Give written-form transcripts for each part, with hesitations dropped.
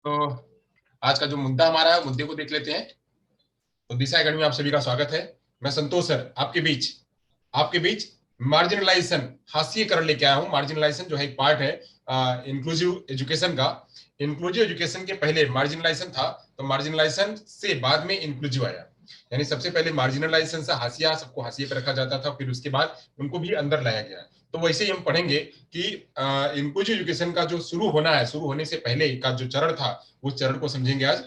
तो आज का जो मुद्दा हमारा है, मुद्दे को देख लेते हैं। तो दिशा एकेडमी में आप सभी का स्वागत है। मैं संतोष सर आपके बीच मार्जिनलाइजेशन, हास्यीकरण लेके आया हूँ। मार्जिनलाइजेशन जो है एक पार्ट है इंक्लूसिव एजुकेशन का। इंक्लूसिव एजुकेशन के पहले मार्जिनलाइजेशन था, तो मार्जिनलाइजेशन से बाद में इंक्लूसिव आया। यानी सबसे पहले मार्जिनलाइजेशन से हाशिया, सबको हाशिए पर रखा जाता था, फिर उसके बाद उनको भी अंदर लाया गया। तो वैसे ही हम पढ़ेंगे कि इंक्लूसिव एजुकेशन का जो शुरू होना है, शुरू होने से पहले का जो चरण था, उस चरण को समझेंगे आज।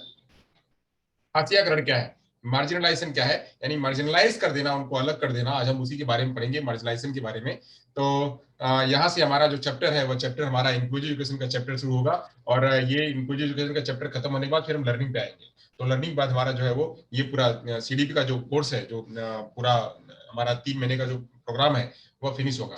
हाशियाकरण क्या है, मार्जिनलाइजेशन क्या है, यानी मार्जिनलाइज कर देना, उनको अलग कर देना। आज हम उसी के बारे में पढ़ेंगे, मार्जिनलाइजेशन के बारे में। तो यहाँ से हमारा जो चैप्टर है, वो चैप्टर हमारा इंक्लूसिव एजुकेशन का चैप्टर शुरू होगा। और ये इंक्लूसिव एजुकेशन का चैप्टर खत्म होने के बाद फिर हम लर्निंग पे आएंगे। तो लर्निंग के बाद हमारा जो है वो ये पूरा सीडीपी का जो कोर्स है, जो पूरा हमारा 3 महीने का जो प्रोग्राम है, वो फिनिश होगा।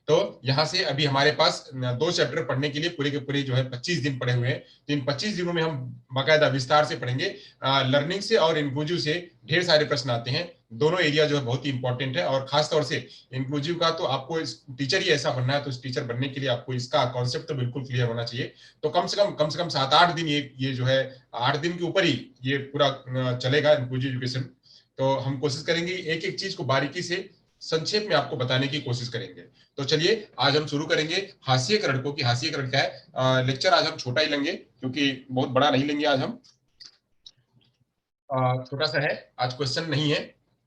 तो यहाँ से अभी हमारे पास 2 चैप्टर पढ़ने के लिए पूरे के पूरे जो है 25 दिन पड़े हुए हैं। तो इन 25 दिनों में हम बाकायदा विस्तार से पढ़ेंगे। लर्निंग से और इंक्लूसिव से ढेर सारे प्रश्न आते हैं। दोनों एरिया जो है बहुत ही इंपॉर्टेंट है। और खासतौर से इंक्लूसिव का तो आपको टीचर ही ऐसा बनना है, तो टीचर बनने के लिए आपको इसका कॉन्सेप्ट तो बिल्कुल क्लियर होना चाहिए। तो कम से कम 7-8 दिन ये जो है 8 दिन के ऊपर ही ये पूरा चलेगा इंक्लूसिव एजुकेशन। तो हम कोशिश करेंगे एक एक चीज को बारीकी से संक्षेप में आपको बताने की कोशिश करेंगे। तो चलिए आज हम शुरू करेंगे हास्यीकरण को, कि हास्यीकरण क्या है। लेक्चर आज हम छोटा ही लेंगे, क्योंकि बहुत बड़ा नहीं लेंगे आज हम। छोटा सा है, आज क्वेश्चन नहीं है।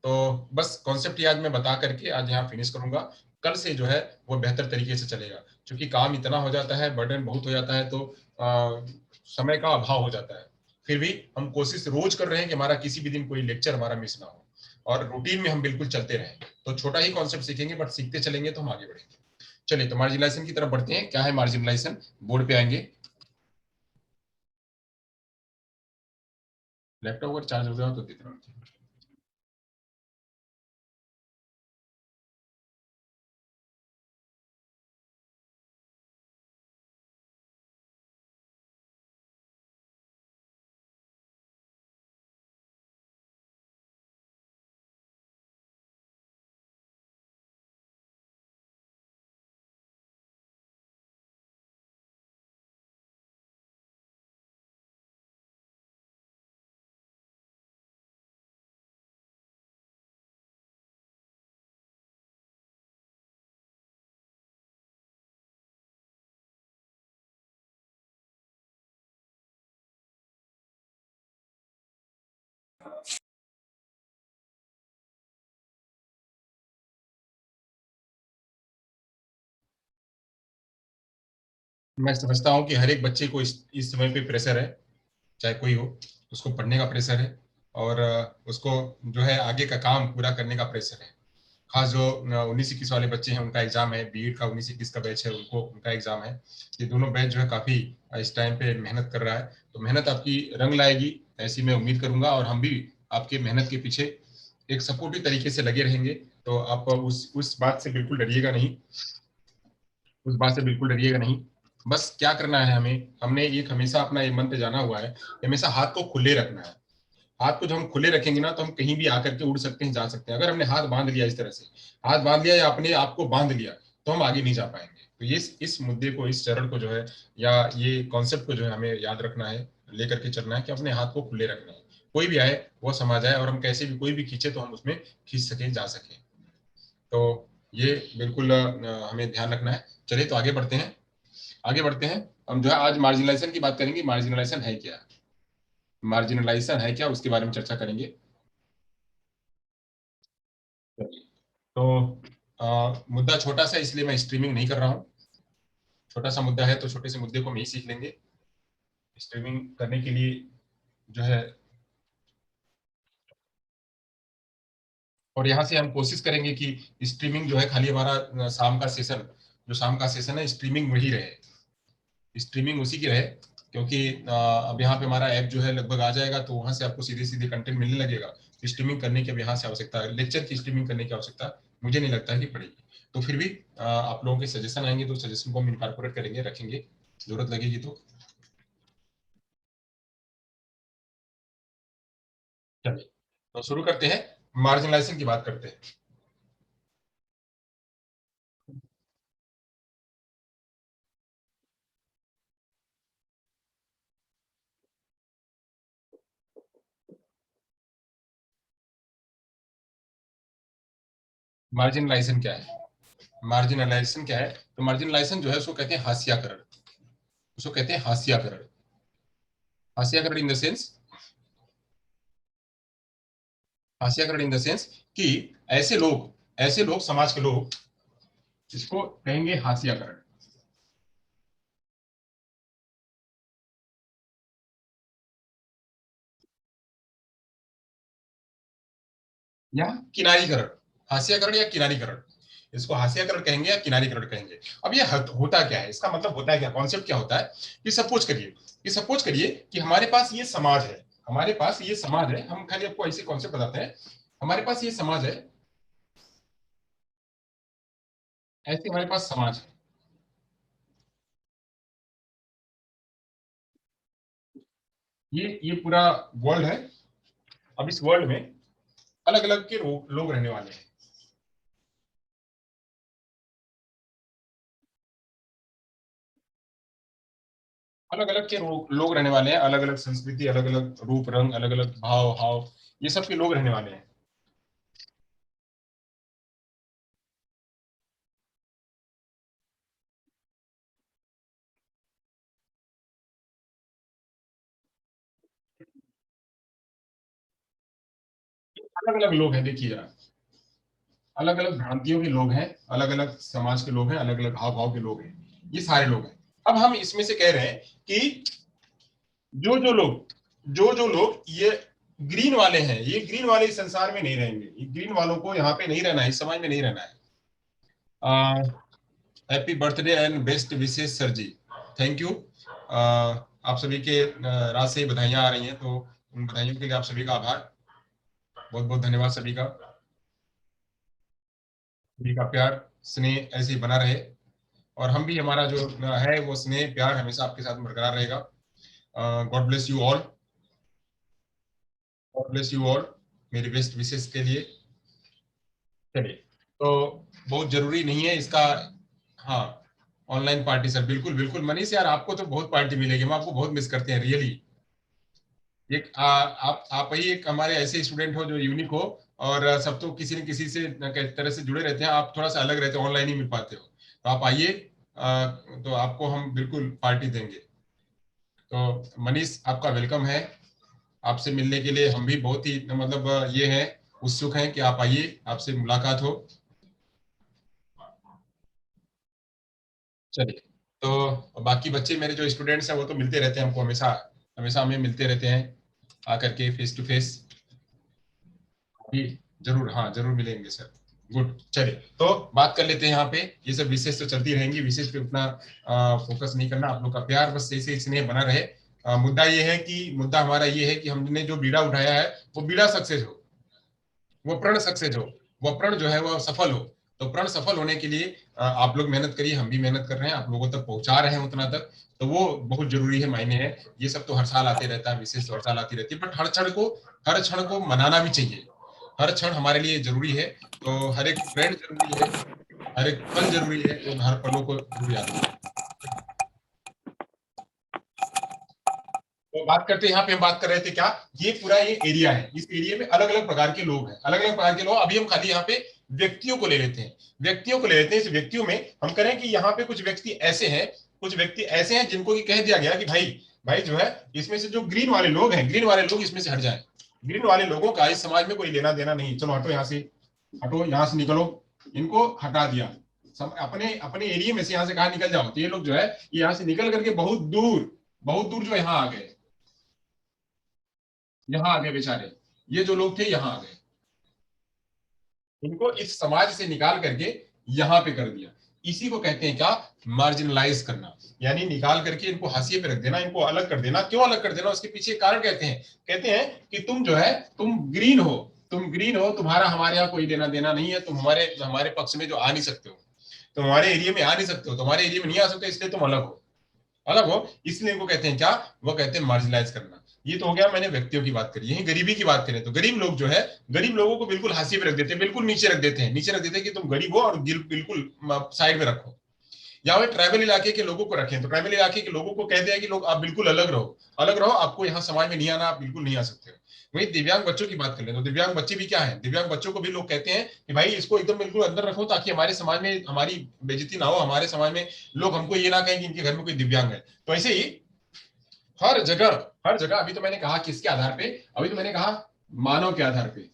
तो बस कॉन्सेप्ट ही आज मैं बता करके आज यहाँ फिनिश करूंगा। कल से जो है वो बेहतर तरीके से चलेगा, क्योंकि काम इतना हो जाता है, बर्डन बहुत हो जाता है, तो समय का अभाव हो जाता है। फिर भी हम कोशिश रोज कर रहे हैं कि हमारा किसी भी दिन कोई लेक्चर हमारा मिस ना हो, और रूटीन में हम बिल्कुल चलते रहें। तो छोटा ही कॉन्सेप्ट सीखेंगे, बट सीखते चलेंगे तो हम आगे बढ़ेंगे। चलिए, तो मार्जिनलाइजेशन की तरफ बढ़ते हैं। क्या है मार्जिनलाइजेशन, बोर्ड पे आएंगे। लैपटॉप अगर चार्ज हो गया हो तो देख रहा हूँ। मैं समझता हूँ कि हर एक बच्चे को इस समय पे प्रेशर है, चाहे कोई हो, उसको पढ़ने का प्रेशर है। और उसको जो है आगे का काम पूरा करने का प्रेशर है। खास जो 19-21 वाले बच्चे हैं, उनका एग्जाम है, बीएड का 19-21 का बैच है, उनको उनका एग्जाम है। ये दोनों बैच जो है काफी इस टाइम पे मेहनत कर रहा है। तो मेहनत आपकी रंग लाएगी, ऐसी मैं उम्मीद करूंगा। और हम भी आपके मेहनत के पीछे एक सपोर्टिव तरीके से लगे रहेंगे। तो आप उस बात से बिल्कुल डरिएगा नहीं, उस बात से बिल्कुल डरिएगा नहीं। बस क्या करना है हमें, हमने एक हमेशा अपना ये मंत्र जाना हुआ है, हमेशा हाथ को खुले रखना है। हाथ को जब हम खुले रखेंगे ना, तो हम कहीं भी आकर के उड़ सकते हैं, जा सकते हैं। अगर हमने हाथ बांध लिया, इस तरह से हाथ बांध लिया या अपने आप को बांध लिया, तो हम आगे नहीं जा पाएंगे। तो ये इस मुद्दे को, इस चरण को जो है, या ये कॉन्सेप्ट को जो है, हमें याद रखना है, लेकर के चलना है कि अपने हाथ को खुले रखना है। कोई भी आए वो समा जाए, और हम कैसे भी कोई भी खींचे तो हम उसमें खींच सके, जा सके। तो ये बिल्कुल हमें ध्यान रखना है। चलिए, तो आगे बढ़ते हैं। आगे बढ़ते हैं। हम जो है आज मार्जिनलाइजेशन की बात करेंगे। मार्जिनलाइजेशन है क्या, मार्जिनलाइजेशन है क्या, उसके बारे में चर्चा करेंगे। तो मुद्दा छोटा सा, इसलिए मैं स्ट्रीमिंग नहीं कर रहा हूँ। छोटा सा मुद्दा है, तो छोटे से मुद्दे को हम ही सीख लेंगे। स्ट्रीमिंग करने के लिए जो है, और यहाँ से हम कोशिश करेंगे कि स्ट्रीमिंग जो है खाली हमारा शाम का सेशन, जो शाम का सेशन है, स्ट्रीमिंग वही रहे, स्ट्रीमिंग उसी की रहे। क्योंकि अब यहाँ पे हमारा ऐप जो है लगभग आ जाएगा, तो वहां से आपको सीधे सीधे कंटेंट मिलने लगेगा। स्ट्रीमिंग करने की अब यहाँ से आवश्यकता है, लेक्चर की स्ट्रीमिंग करने की आवश्यकता मुझे नहीं लगता है कि पड़ेगी। तो फिर भी आप लोगों के सजेशन आएंगे, तो सजेशन को हम इनकॉर्पोरेट करेंगे, रखेंगे, जरूरत लगेगी तो। चलिए, तो शुरू करते हैं, मार्जिनलाइजेशन की बात करते हैं। मार्जिनलाइजेशन क्या है? मार्जिनलाइजेशन क्या है? तो मार्जिनलाइजेशन जो है उसको कहते हैं हाशियाकरण। उसको कहते हैं हाशियाकरण। हाशियाकरण इन द सेंस, हाशियाकरण इन द सेंस कि ऐसे लोग समाज के लोग, इसको कहेंगे हाशियाकरण। या किनारीकरण। हास्याकरण या किनारीकरण, इसको हास्याकरण कहेंगे या किनारीकरण कहेंगे। अब ये होता क्या है, इसका मतलब होता है क्या, कॉन्सेप्ट क्या होता है? कि सपोज करिए कि हमारे पास ये समाज है, हमारे पास ये समाज है, हम खाली आपको ऐसे कॉन्सेप्ट बताते हैं। हमारे पास ये समाज है, ऐसे हमारे पास समाज है, ये पूरा वर्ल्ड है। अब इस वर्ल्ड में अलग अलग के लोग रहने वाले हैं। अलग अलग के लोग रहने वाले हैं, अलग अलग संस्कृति, अलग अलग रूप रंग, अलग अलग भाव हाव, ये सब के लोग रहने वाले हैं। अलग अलग लोग हैं, देखिए जरा, अलग अलग भ्रांतियों के लोग हैं, अलग अलग समाज के लोग हैं, अलग अलग हाव भाव के लोग हैं, ये सारे लोग हैं। अब हम इसमें से कह रहे हैं कि जो जो लोग ये ग्रीन वाले हैं, ये ग्रीन वाले इस संसार में नहीं रहेंगे, ये ग्रीन वालों को यहाँ पे नहीं रहना है, इस समाज में नहीं रहना है। Happy birthday and best wishes sir ji. Thank you. आप सभी के रात से ही बधाइयां आ रही हैं, तो उन बधाइयों के लिए आप सभी का आभार, बहुत बहुत धन्यवाद सभी का। सभी का प्यार स्नेह ऐसे ही बना रहे, और हम भी, हमारा जो है वो स्नेह प्यार हमेशा आपके साथ बरकरार रहेगा। God bless you all. God bless you all, मेरी बेस्ट विशेष के लिए। चलिए, तो बहुत जरूरी नहीं है इसका। हाँ, ऑनलाइन पार्टी सर, बिल्कुल बिल्कुल मनीष यार, आपको तो बहुत पार्टी मिलेगी, हम आपको बहुत मिस करते हैं रियली। एक आप ही एक हमारे ऐसे स्टूडेंट हो जो यूनिक हो, और सब तो किसी न किसी से तरह से जुड़े रहते हैं, आप थोड़ा सा अलग रहते हो, ऑनलाइन ही मिल पाते हो, तो आप आइए। तो आपको हम बिल्कुल पार्टी देंगे। तो मनीष, आपका वेलकम है। आपसे मिलने के लिए हम भी बहुत ही मतलब ये है, उत्सुक हैं कि आप आइए, आपसे मुलाकात हो। चलिए, तो बाकी बच्चे मेरे जो स्टूडेंट्स हैं वो तो मिलते रहते हैं हमको, हमेशा हमेशा हमें मिलते रहते हैं आकर के फेस टू फेस। जी, जरूर, हाँ जरूर मिलेंगे सर। गुड, चलिए तो बात कर लेते हैं यहाँ पे। ये सब विशेष तो चलती रहेंगी, विशेष पे उतना फोकस नहीं करना, आप लोग का प्यार बस ऐसे स्नेह बना रहे। मुद्दा हमारा ये है कि हमने जो बीड़ा उठाया है वो बीड़ा सक्सेस हो, वो प्रण सक्सेस हो, वो प्रण जो है वो सफल हो। तो प्रण सफल होने के लिए आप लोग मेहनत करिए, हम भी मेहनत कर रहे हैं, आप लोगों तक पहुंचा रहे हैं उतना तक, तो वो बहुत जरूरी है, मायने है। ये सब तो हर साल आते रहता है, विशेष तो हर साल आती रहती है, बट हर क्षण को मनाना भी चाहिए। हर क्षण हमारे लिए जरूरी है। तो हर एक फ्रेंड जरूरी है, हर एक पल जरूरी है, तो हर पलों को जरूर याद रखें। तो बात करते हैं, यहाँ पे हम बात कर रहे थे क्या, ये पूरा ये एरिया है, इस एरिया में अलग अलग प्रकार के लोग हैं, अलग अलग प्रकार के लोग। अभी हम खाली यहाँ पे व्यक्तियों को ले लेते हैं, व्यक्तियों को ले लेते हैं। इस व्यक्तियों में हम करें कि यहाँ पे कुछ व्यक्ति ऐसे हैं, कुछ व्यक्ति ऐसे हैं जिनको कि कह दिया गया कि भाई, भाई जो है, इसमें से जो ग्रीन वाले लोग हैं, ग्रीन वाले लोग इसमें से हट जाए। ग्रीन वाले लोगों का इस समाज में कोई लेना देना नहीं, चलो हटो यहाँ से, हटो यहाँ से, निकलो। इनको हटा दिया, अपने अपने एरिया में से यहाँ से कहा निकल जाओ, तो ये लोग जो है ये यहाँ से निकल करके बहुत दूर जो यहाँ आ गए, यहाँ आ गए बेचारे। ये जो लोग थे यहाँ आ गए, इनको इस समाज से निकाल करके यहाँ पे कर दिया। इसी को कहते हैं क्या, मार्जिनलाइज करना, यानी निकाल करके इनको हाशिए पे रख देना, इनको अलग कर देना। क्यों अलग कर देना, उसके पीछे कारण कहते हैं कि तुम जो है, तुम ग्रीन हो, तुम्हारा हमारे यहाँ कोई देना देना नहीं है, तुम हमारे हमारे पक्ष में जो आ नहीं सकते हो, तुम हमारे एरिया में आ नहीं सकते हो, तुम्हारे एरिया में नहीं आ सकते, इसलिए तुम अलग हो, अलग हो। इसलिए इनको कहते हैं क्या, वो कहते हैं मार्जिनलाइज करना। ये तो हो गया, मैंने व्यक्तियों की बात करी। यही गरीबी की बात करें तो गरीब लोग जो है, गरीब लोगों को बिल्कुल हाशिए पे रख देते हैं, बिल्कुल नीचे रख देते हैं, नीचे रख देते हैं कि तुम गरीब हो और बिल्कुल साइड में रखो। या वे ट्राइबल इलाके के लोगों को रखें, तो ट्राइबल इलाके के लोगों को कहते हैं कि लोग आप बिल्कुल अलग रहो, अलग रहो, आपको यहाँ समाज में नहीं आना, आप बिल्कुल नहीं आ सकते हो। वही दिव्यांग बच्चों की बात कर ले तो दिव्यांग बच्चे भी क्या है, दिव्यांग बच्चों को भी लोग कहते हैं कि भाई इसको एकदम बिल्कुल अंदर रखो ताकि हमारे समाज में हमारी बेइज्जती ना हो, हमारे समाज में लोग हमको ये ना कहें कि इनके घर में कोई दिव्यांग है। तो ऐसे ही हर जगह, हर जगह, अभी तो मैंने कहा किसके आधार पे, अभी तो मैंने कहा मानव के आधार पे,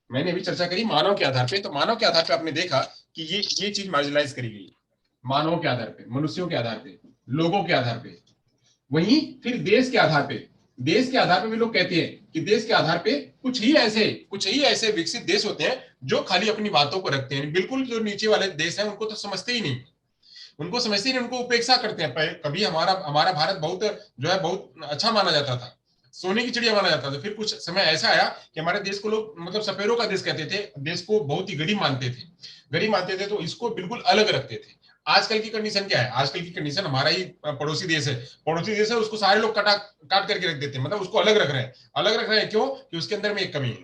मैंने अभी चर्चा करी मानव के आधार पे, तो मानव के आधार पे आपने देखा कि ये चीज मार्जिनलाइज करी गई मानव के आधार पे, मनुष्यों के आधार पे, लोगों के आधार पे। वहीं फिर देश के आधार पे, देश के आधार पे भी लोग कहते हैं कि देश के आधार पे कुछ ही ऐसे विकसित देश होते हैं जो खाली अपनी बातों को रखते हैं, बिल्कुल जो नीचे वाले देश हैं उनको तो समझते ही नहीं, उनको समझते ही नहीं, उनको उपेक्षा करते हैं। कभी हमारा हमारा भारत बहुत जो है बहुत अच्छा माना जाता था, सोने की चिड़िया माना जाता था, फिर कुछ समय ऐसा आया कि हमारे देश को लोग मतलब सपेरों का देश कहते थे, देश को बहुत ही गरीब मानते थे, गरीब मानते थे, तो इसको बिल्कुल अलग रखते थे। आजकल की कंडीशन क्या है, आजकल की कंडीशन हमारा ही पड़ोसी देश है, पड़ोसी देश है, उसको सारे लोग काट करके रख देते हैं, मतलब उसको अलग रख रहे हैं, अलग रख रहे हैं क्यों, कि उसके अंदर में एक कमी है,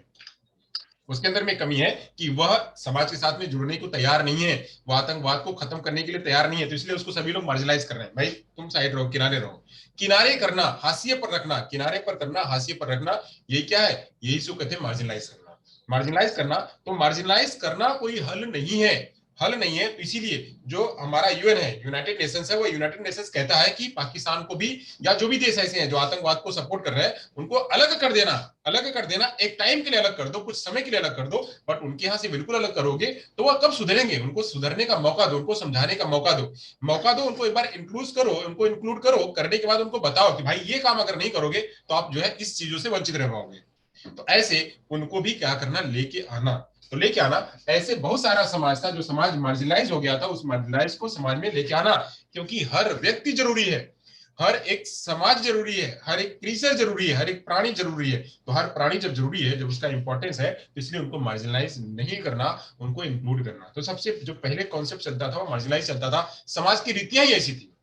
उसके अंदर में कमी है कि वह समाज के साथ में जुड़ने को तैयार नहीं है, वो आतंकवाद को खत्म करने के लिए तैयार नहीं है, तो इसलिए उसको सभी लोग मार्जिनलाइज कर रहे हैं, भाई तुम साइड रहो, किनारे रहो, किनारे करना, हाशिए पर रखना, किनारे पर करना, हाशिए पर रखना, ये क्या है, यही इसको कहते हैं मार्जिनलाइज करना, मार्जिनलाइज करना। तो मार्जिनलाइज करना कोई हल नहीं है, हल नहीं है, तो इसीलिए जो हमारा यूएन है, यूनाइटेड नेशंस है, वो यूनाइटेड नेशंस कहता है कि पाकिस्तान को भी या जो भी देश ऐसे हैं जो आतंकवाद को सपोर्ट कर रहे हैं उनको अलग कर देना, अलग कर देना, एक टाइम के लिए अलग कर दो, कुछ समय के लिए अलग कर दो, बट उनके यहां से बिल्कुल अलग करोगे तो वह कब सुधरेंगे, उनको सुधरने का मौका दो, उनको समझाने का मौका दो, मौका दो, उनको एक बार इंक्लूड करो, उनको इंक्लूड करो, करने के बाद उनको बताओ कि भाई ये काम अगर नहीं करोगे तो आप जो है इस चीजों से वंचित रह पाओगे। तो ऐसे उनको भी क्या करना, लेके आना, तो लेके आना, ऐसे बहुत सारा समाज था जो समाज मार्जिनलाइज हो गया था, उस मार्जिनलाइज को समाज में लेके आना, क्योंकि हर व्यक्ति जरूरी है, हर एक समाज जरूरी है, हर एक क्रीचर जरूरी है, हर एक प्राणी जरूरी है, तो हर प्राणी जब जरूरी है, जब उसका इंपॉर्टेंस है, तो इसलिए उनको मार्जिनलाइज नहीं करना, उनको इंक्लूड करना। तो सबसे जो पहले कॉन्सेप्ट चलता था वो मार्जिनलाइज चलता था, समाज की रीतियां ही ऐसी थी,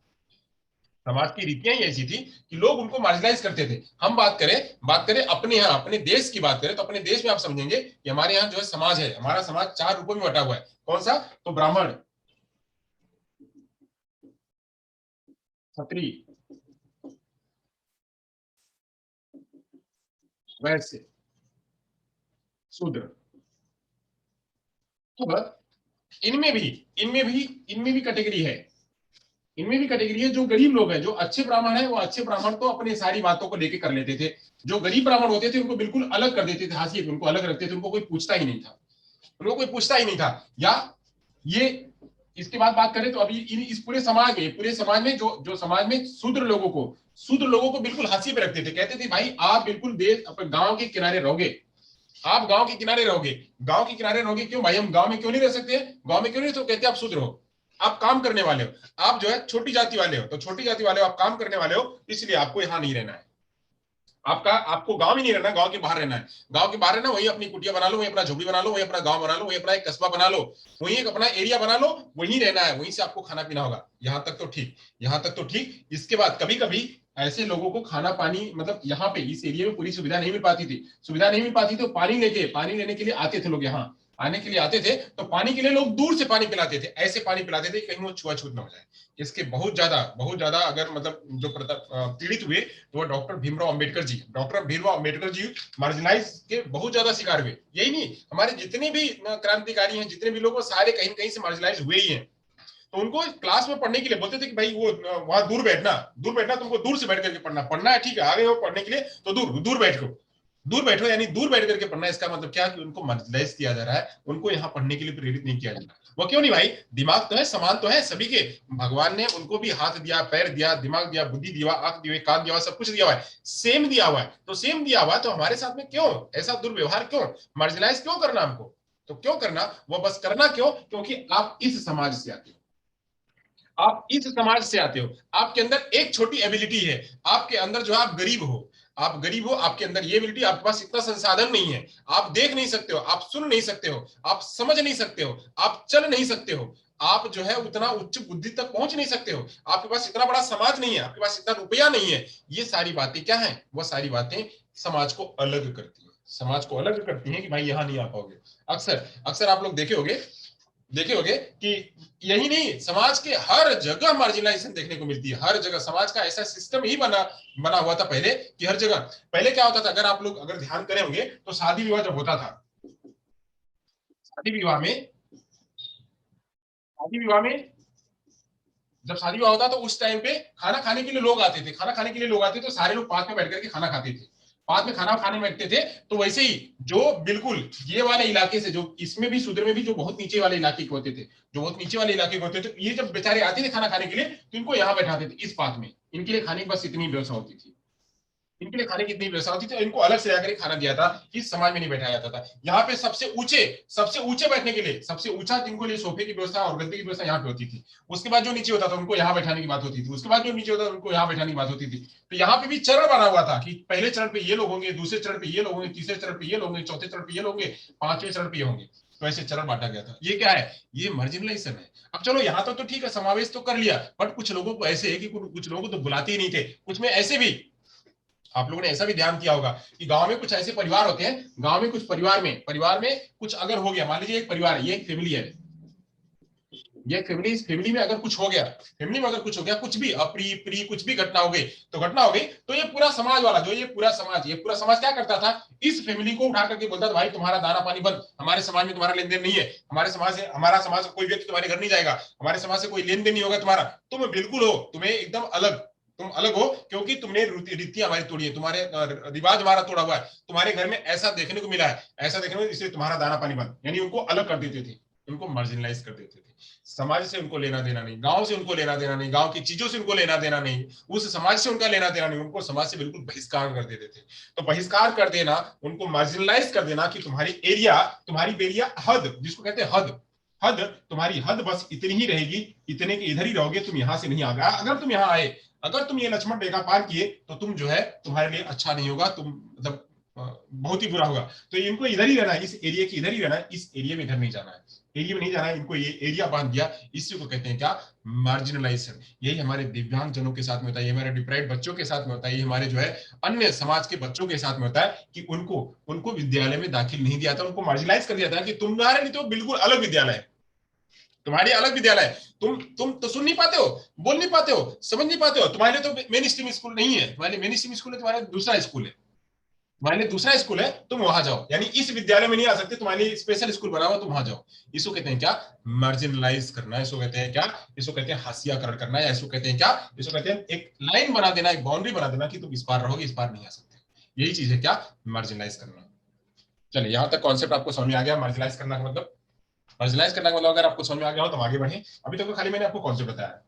समाज की रीतियां ही ऐसी थी कि लोग उनको मार्जिनलाइज करते थे। हम बात करें अपने यहाँ, अपने देश की बात करें, तो अपने देश में आप समझेंगे कि हमारे यहाँ जो है समाज है, हमारा समाज 4 रूपों में बटा हुआ है, कौन सा, तो ब्राह्मण, क्षत्रिय, वैश्य, शूद्र। अब इनमें भी इनमें भी कैटेगरी है, इनमें भी कैटेगरी है, जो गरीब लोग हैं, जो अच्छे ब्राह्मण है, वो अच्छे ब्राह्मण तो अपने सारी बातों को लेके कर लेते थे, जो गरीब ब्राह्मण होते थे उनको बिल्कुल अलग कर देते थे, हाशिए पे उनको अलग रखते थे, उनको कोई पूछता ही नहीं था, उनको कोई पूछता ही नहीं था। या ये इसके बाद बात करें तो अभी इस पूरे समाज में जो जो समाज में शूद्र लोगों को बिल्कुल हाशिए पे रखते थे, कहते थे भाई आप बिल्कुल देश अपने गांव के किनारे रहोगे, आप गांव के किनारे रहोगे, गांव के किनारे रहोगे, क्यों भाई हम गांव में क्यों नहीं रह सकते, गांव में क्यों नहीं, तो कहते आप शूद्र हो, आप काम करने वाले हो, आप जो है छोटी जाति वाले हो, तो छोटी जाति वाले हो, आप काम करने वाले हो, इसलिए आपको यहां नहीं रहना है, आपको गांव में नहीं रहना, गांव के बाहर रहना है, गांव के बाहर रहना, वही अपनी कुटिया बना लो, वही अपना झोपड़ी बना लो, वही अपना गांव बना लो, वही अपना एक कस्बा बना लो, वही एक अपना एरिया बना लो, वहीं रहना है, वहीं से आपको खाना पीना होगा, यहां तक तो ठीक, यहां तक तो ठीक। इसके बाद कभी कभी ऐसे लोगों को खाना पानी, मतलब यहाँ पे इस एरिया में पूरी सुविधा नहीं मिल पाती थी, सुविधा नहीं मिल पाती तो पानी लेने के लिए आते थे लोग, यहाँ आने के लिए आते थे, तो पानी के लिए लोग दूर से पानी पिलाते थे, ऐसे पानी पिलाते थे कहीं वो छुआछूत ना हो जाए। इसके बहुत ज्यादा अगर मतलब जो पीड़ित हुए तो वो डॉक्टर भीमराव अम्बेडकर जी मार्जिनाइज के बहुत ज्यादा शिकार हुए, यही नहीं, हमारे जितने भी क्रांतिकारी हैं, जितने भी लोग, वो सारे कहीं कहीं से मार्जिनाइज हुए ही हैं। तो उनको क्लास में पढ़ने के लिए बोलते थे कि भाई वो वहां दूर बैठना, तुमको दूर से बैठ करके पढ़ना है, ठीक है, आगे हो पढ़ने के लिए तो दूर दूर बैठो, दूर बैठो, यानी दूर बैठ करके पढ़ना। इसका मतलब क्या, कि उनको मार्जिनाइज किया जा रहा है, उनको यहाँ पढ़ने के लिए प्रेरित नहीं किया जा रहा। वो क्यों नहीं भाई, दिमाग तो है, समान तो है सभी के, भगवान ने उनको भी हाथ दिया, पैर दिया, दिमाग दिया, बुद्धि दिया, आंख दिए, कान दिया, सब कुछ दिया हुआ है, सेम दिया हुआ है, तो सेम दिया हुआ है, तो हमारे साथ में क्यों ऐसा दुर्व्यवहार, क्यों मार्जिनाइज क्यों करना हमको, तो क्यों करना, वो बस करना क्यों, क्योंकि आप इस समाज से आते हो, आप इस समाज से आते हो, आपके अंदर एक छोटी एबिलिटी है, आपके अंदर जो है, आप गरीब हो, आपके अंदर ये एबिलिटी, आपके पास इतना संसाधन नहीं है, आप देख नहीं सकते हो, आप सुन नहीं सकते हो, आप समझ नहीं सकते हो, आप चल नहीं सकते हो, आप जो है उतना उच्च बुद्धि तक पहुंच नहीं सकते हो, आपके पास इतना बड़ा समाज नहीं है, आपके पास इतना रुपया नहीं है, ये सारी बातें क्या है, वह सारी बातें समाज को अलग करती है, समाज को अलग करती हैं कि भाई यहां नहीं आ पाओगे। अक्सर अक्सर आप लोग देखे होंगे देखे होगे कि यही नहीं, समाज के हर जगह मार्जिनलाइजेशन देखने को मिलती है, हर जगह समाज का ऐसा सिस्टम ही बना बना हुआ था पहले कि हर जगह। पहले क्या होता था, अगर आप लोग अगर ध्यान करें होंगे तो शादी विवाह जब होता था, शादी विवाह में शादी विवाह में जब शादी विवाह होता तो उस टाइम पे खाना खाने के लिए लोग आते थे, खाना खाने के लिए लोग आते तो सारे लोग पास में बैठ करके खाना खाते थे, पास में खाना खाने बैठते थे। तो वैसे ही जो बिल्कुल ये वाले इलाके से, जो इसमें भी शूद्र में भी जो बहुत नीचे वाले इलाके के होते थे, जो बहुत नीचे वाले इलाके के होते थे, ये जब बेचारे आते थे खाना खाने के लिए तो इनको यहाँ बैठाते थे इस पास में, इनके लिए खाने की बस इतनी व्यवस्था होती थी, इनके लिए खाने की इतनी व्यवस्था होती थी, इनको अलग से जाकर खाना दिया था, इस समाज में नहीं बैठाया जाता था। यहाँ पे सबसे ऊंचे बैठने के लिए, सबसे ऊंचा जिनको लिए सोफे की व्यवस्था और गद्दे की व्यवस्था यहाँ पे होती थी। उसके बाद जो नीचे होता था उनको यहाँ बैठाने की बात होती थी, उसके बाद जो नीचे होता था उनको यहाँ बैठाने की बात होती थी। तो यहाँ पे भी चरण बना हुआ था कि पहले चरण पे ये लोग होंगे, दूसरे चरण पे ये लोग होंगे, तीसरे चरण पे ये लोग होंगे, चौथे चरण पे ये लोग होंगे, पांचवें चरण पे ये होंगे। तो ऐसे चरण बांटा गया था। ये क्या है, ये मार्जिनलाइजेशन है। अब चलो यहाँ तक तो ठीक है, समावेश तो कर लिया, बट कुछ लोगों को ऐसे है कि कुछ लोगों को तो बुलाते ही नहीं थे, कुछ में ऐसे भी आप लोगों ने ऐसा भी ध्यान किया होगा कि गांव में कुछ ऐसे परिवार होते हैं, गांव में कुछ परिवार में कुछ अगर हो गया, मान लीजिए एक परिवार है, ये एक फैमिली है, ये फैमिली, इस फैमिली में अगर कुछ हो गया, फैमिली में अगर कुछ हो गया, कुछ भी अप्री प्री कुछ भी घटना हो गई, तो घटना हो गई तो ये पूरा समाज वाला, जो ये पूरा समाज क्या करता था, इस फैमिली को उठा करके बोलता था भाई तुम्हारा दाना पानी बंद, हमारे समाज में तुम्हारा लेन देन नहीं है, हमारा समाज का कोई व्यक्ति तुम्हारे घर नहीं जाएगा, हमारे समाज से कोई लेन देन नहीं होगा तुम्हारा, तुम बिल्कुल हो, तुम्हें एकदम अलग, तुम अलग हो, क्योंकि तुमने रीति हमारी तोड़ी है, तुम्हारे रिवाज हमारा तोड़ा हुआ है, तुम्हारे घर में ऐसा देखने को मिला है, ऐसा देखने को, इसलिए तुम्हारा दाना पानी बंद, यानी उनको अलग कर देते थे, उनको मार्जिनलाइज कर देते थे। समाज से उनको लेना देना नहीं, गांव से उनको लेना देना नहीं, गांव की चीजों से उनको लेना देना नहीं, उस समाज से उनका लेना देना नहीं, उनको समाज से बिल्कुल बहिष्कार कर देते थे। तो बहिष्कार कर देना, उनको मार्जिनलाइज कर देना कि तुम्हारी एरिया हद, जिसको कहते हैं हद, हद, तुम्हारी हद बस इतनी ही रहेगी, इतने के इधर ही रहोगे, तुम यहां से नहीं आगे, अगर तुम यहाँ आए, अगर तुम ये लक्ष्मण रेखा पार किए तो तुम जो है तुम्हारे लिए अच्छा नहीं होगा, तुम मतलब बहुत ही बुरा होगा। तो इनको इधर ही रहना है, इस एरिया की इधर ही रहना है, इस एरिया में इधर नहीं जाना है, एरिया में नहीं जाना है, इनको ये एरिया बांध दिया। इसी को कहते हैं क्या, मार्जिनलाइजेशन। यही हमारे दिव्यांग जनों के साथ में होता है, ये हमारे डिप्राइव्ड बच्चों के साथ में होता है, ये हमारे जो है अन्य समाज के बच्चों के साथ में होता है कि उनको उनको विद्यालय में दाखिल नहीं दिया था, उनको मार्जिनलाइज कर दिया था कि तुम्हारे लिए तो बिल्कुल अलग विद्यालय है, तुम्हारे अलग विद्यालय है, तुम तो सुन नहीं पाते हो, बोल नहीं पाते हो, समझ नहीं पाते हो, तुम्हारे लिए तो मेन स्ट्रीम स्कूल नहीं है, तुम्हारे मेन स्ट्रीम स्कूल है, तुम्हारे दूसरा स्कूल है, तुम्हारे लिए दूसरा स्कूल है, तुम वहां जाओ, यानी इस विद्यालय में नहीं आ सकते, तुम्हारे लिए स्पेशल स्कूल बना हुआ, तुम वहां जाओ। इसको कहते हैं क्या, मार्जिनलाइज करना, इसको कहते हैं क्या, इसको कहते हैं हाशियाकरण करना, या इसको कहते हैं क्या, इसको कहते हैं एक लाइन बना देना, एक बाउंड्री बना देना कि तुम इस पार रहोगे, इस पार नहीं आ सकते। यही चीज है क्या, मार्जिनलाइज करना। चलिए यहां तक कॉन्सेप्ट आपको समझ में आ गया, मार्जिनलाइज करना का मतलब, मार्जिनलाइज करना का मतलब अगर आपको समझ में आ गया हो तो हम आगे बढ़े। अभी तक तो खाली मैंने आपको कॉन्सेप्ट बताया।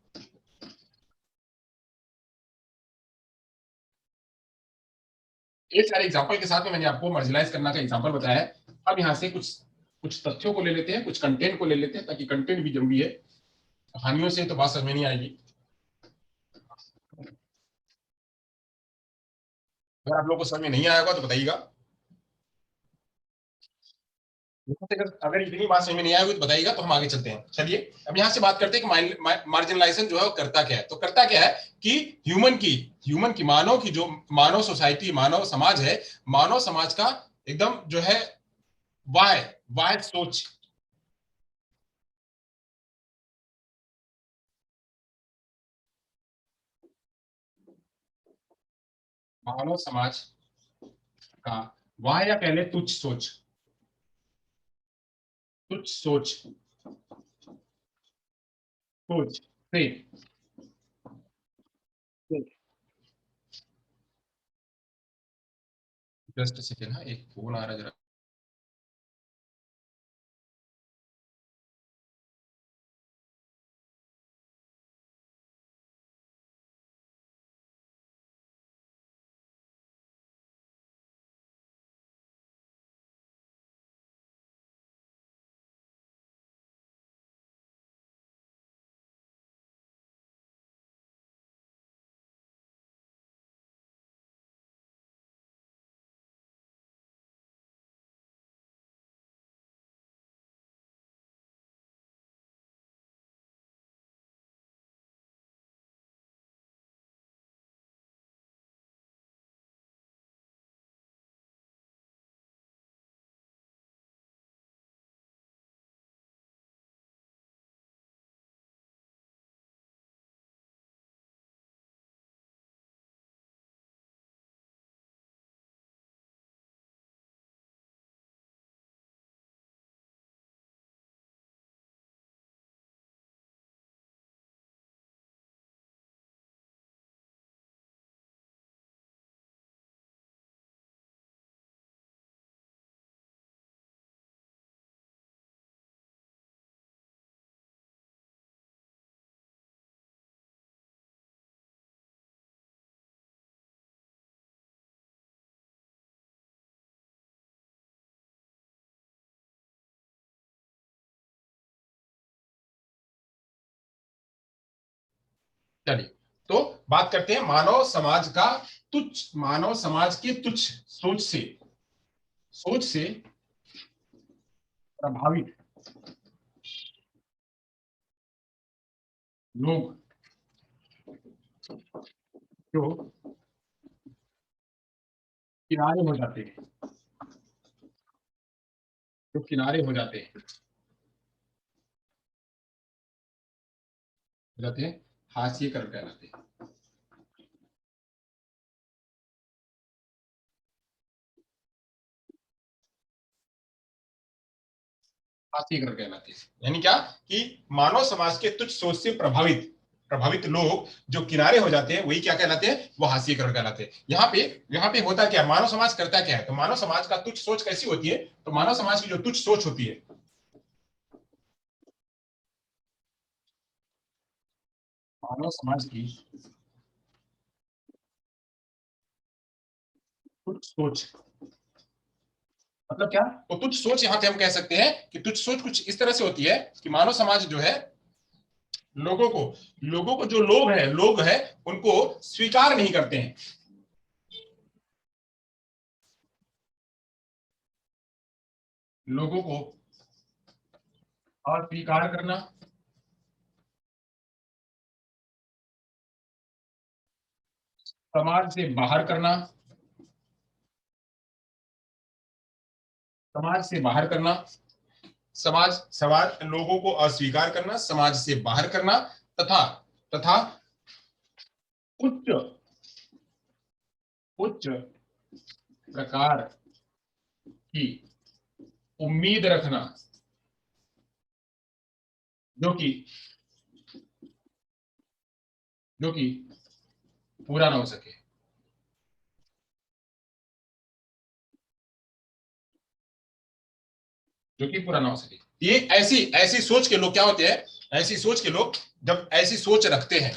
ये सारे एग्जांपल के साथ में मैंने आपको मार्जिनलाइज करना का एग्जांपल बताया है। अब यहाँ से कुछ कुछ तथ्यों को ले लेते हैं, कुछ कंटेंट को ले लेते हैं, ताकि कंटेंट भी जरूरी है, कहानियों से तो बात समझ में नहीं आएगी। अगर आप लोगों को समझ में नहीं आया होगा तो बताइएगा, अगर इतनी बात समझ में नहीं आएगी तो बताइएगा, तो हम आगे चलते हैं। चलिए अब यहाँ से बात करते हैं कि मार्जिनलाइजेशन जो है वो करता क्या है। तो करता क्या है कि ह्यूमन की मानव सोसाइटी, मानव समाज है, मानव समाज का एकदम जो है वाह वाह सोच, मानव समाज का वाह, या पहले तुच्छ सोच सोच से, जस्ट सेकेंड, हाँ एक फोन आ रहा है जरा। चलिए, तो बात करते हैं मानव समाज का तुच्छ, मानव समाज के तुच्छ सोच से प्रभावित लोग जो किनारे हो जाते हैं, जो किनारे हो जाते हैं हाशिए कर कहलाते हैं, हाशिए कर कहलाते हैं। यानी क्या कि मानव समाज के तुच्छ सोच से प्रभावित लोग जो किनारे हो जाते हैं वही क्या कहलाते हैं, वो हाशिए कर कहलाते हैं। यहाँ पे होता क्या है, मानव समाज करता क्या है, तो मानव समाज का तुच्छ सोच कैसी होती है, तो मानव समाज की जो तुच्छ सोच होती है, मानव समाज की तुच्छ सोच मतलब क्या, तो तुच्छ सोच यहाँ पे हम कह सकते हैं कि तुच्छ सोच कुछ इस तरह से होती है कि मानव समाज जो है लोगों को लोगों को जो लोग है उनको स्वीकार नहीं करते हैं, लोगों को अस्वीकार करना, समाज से बाहर करना, समाज से बाहर करना, समाज समाज लोगों को अस्वीकार करना, समाज से बाहर करना, तथा तथा उच्च उच्च प्रकार की उम्मीद रखना, जो कि जो कि पूरा ना हो सके, जो कि पूरा ना हो सके। ये ऐसी ऐसी सोच के लोग क्या होते हैं, ऐसी सोच के लोग जब ऐसी सोच रखते हैं,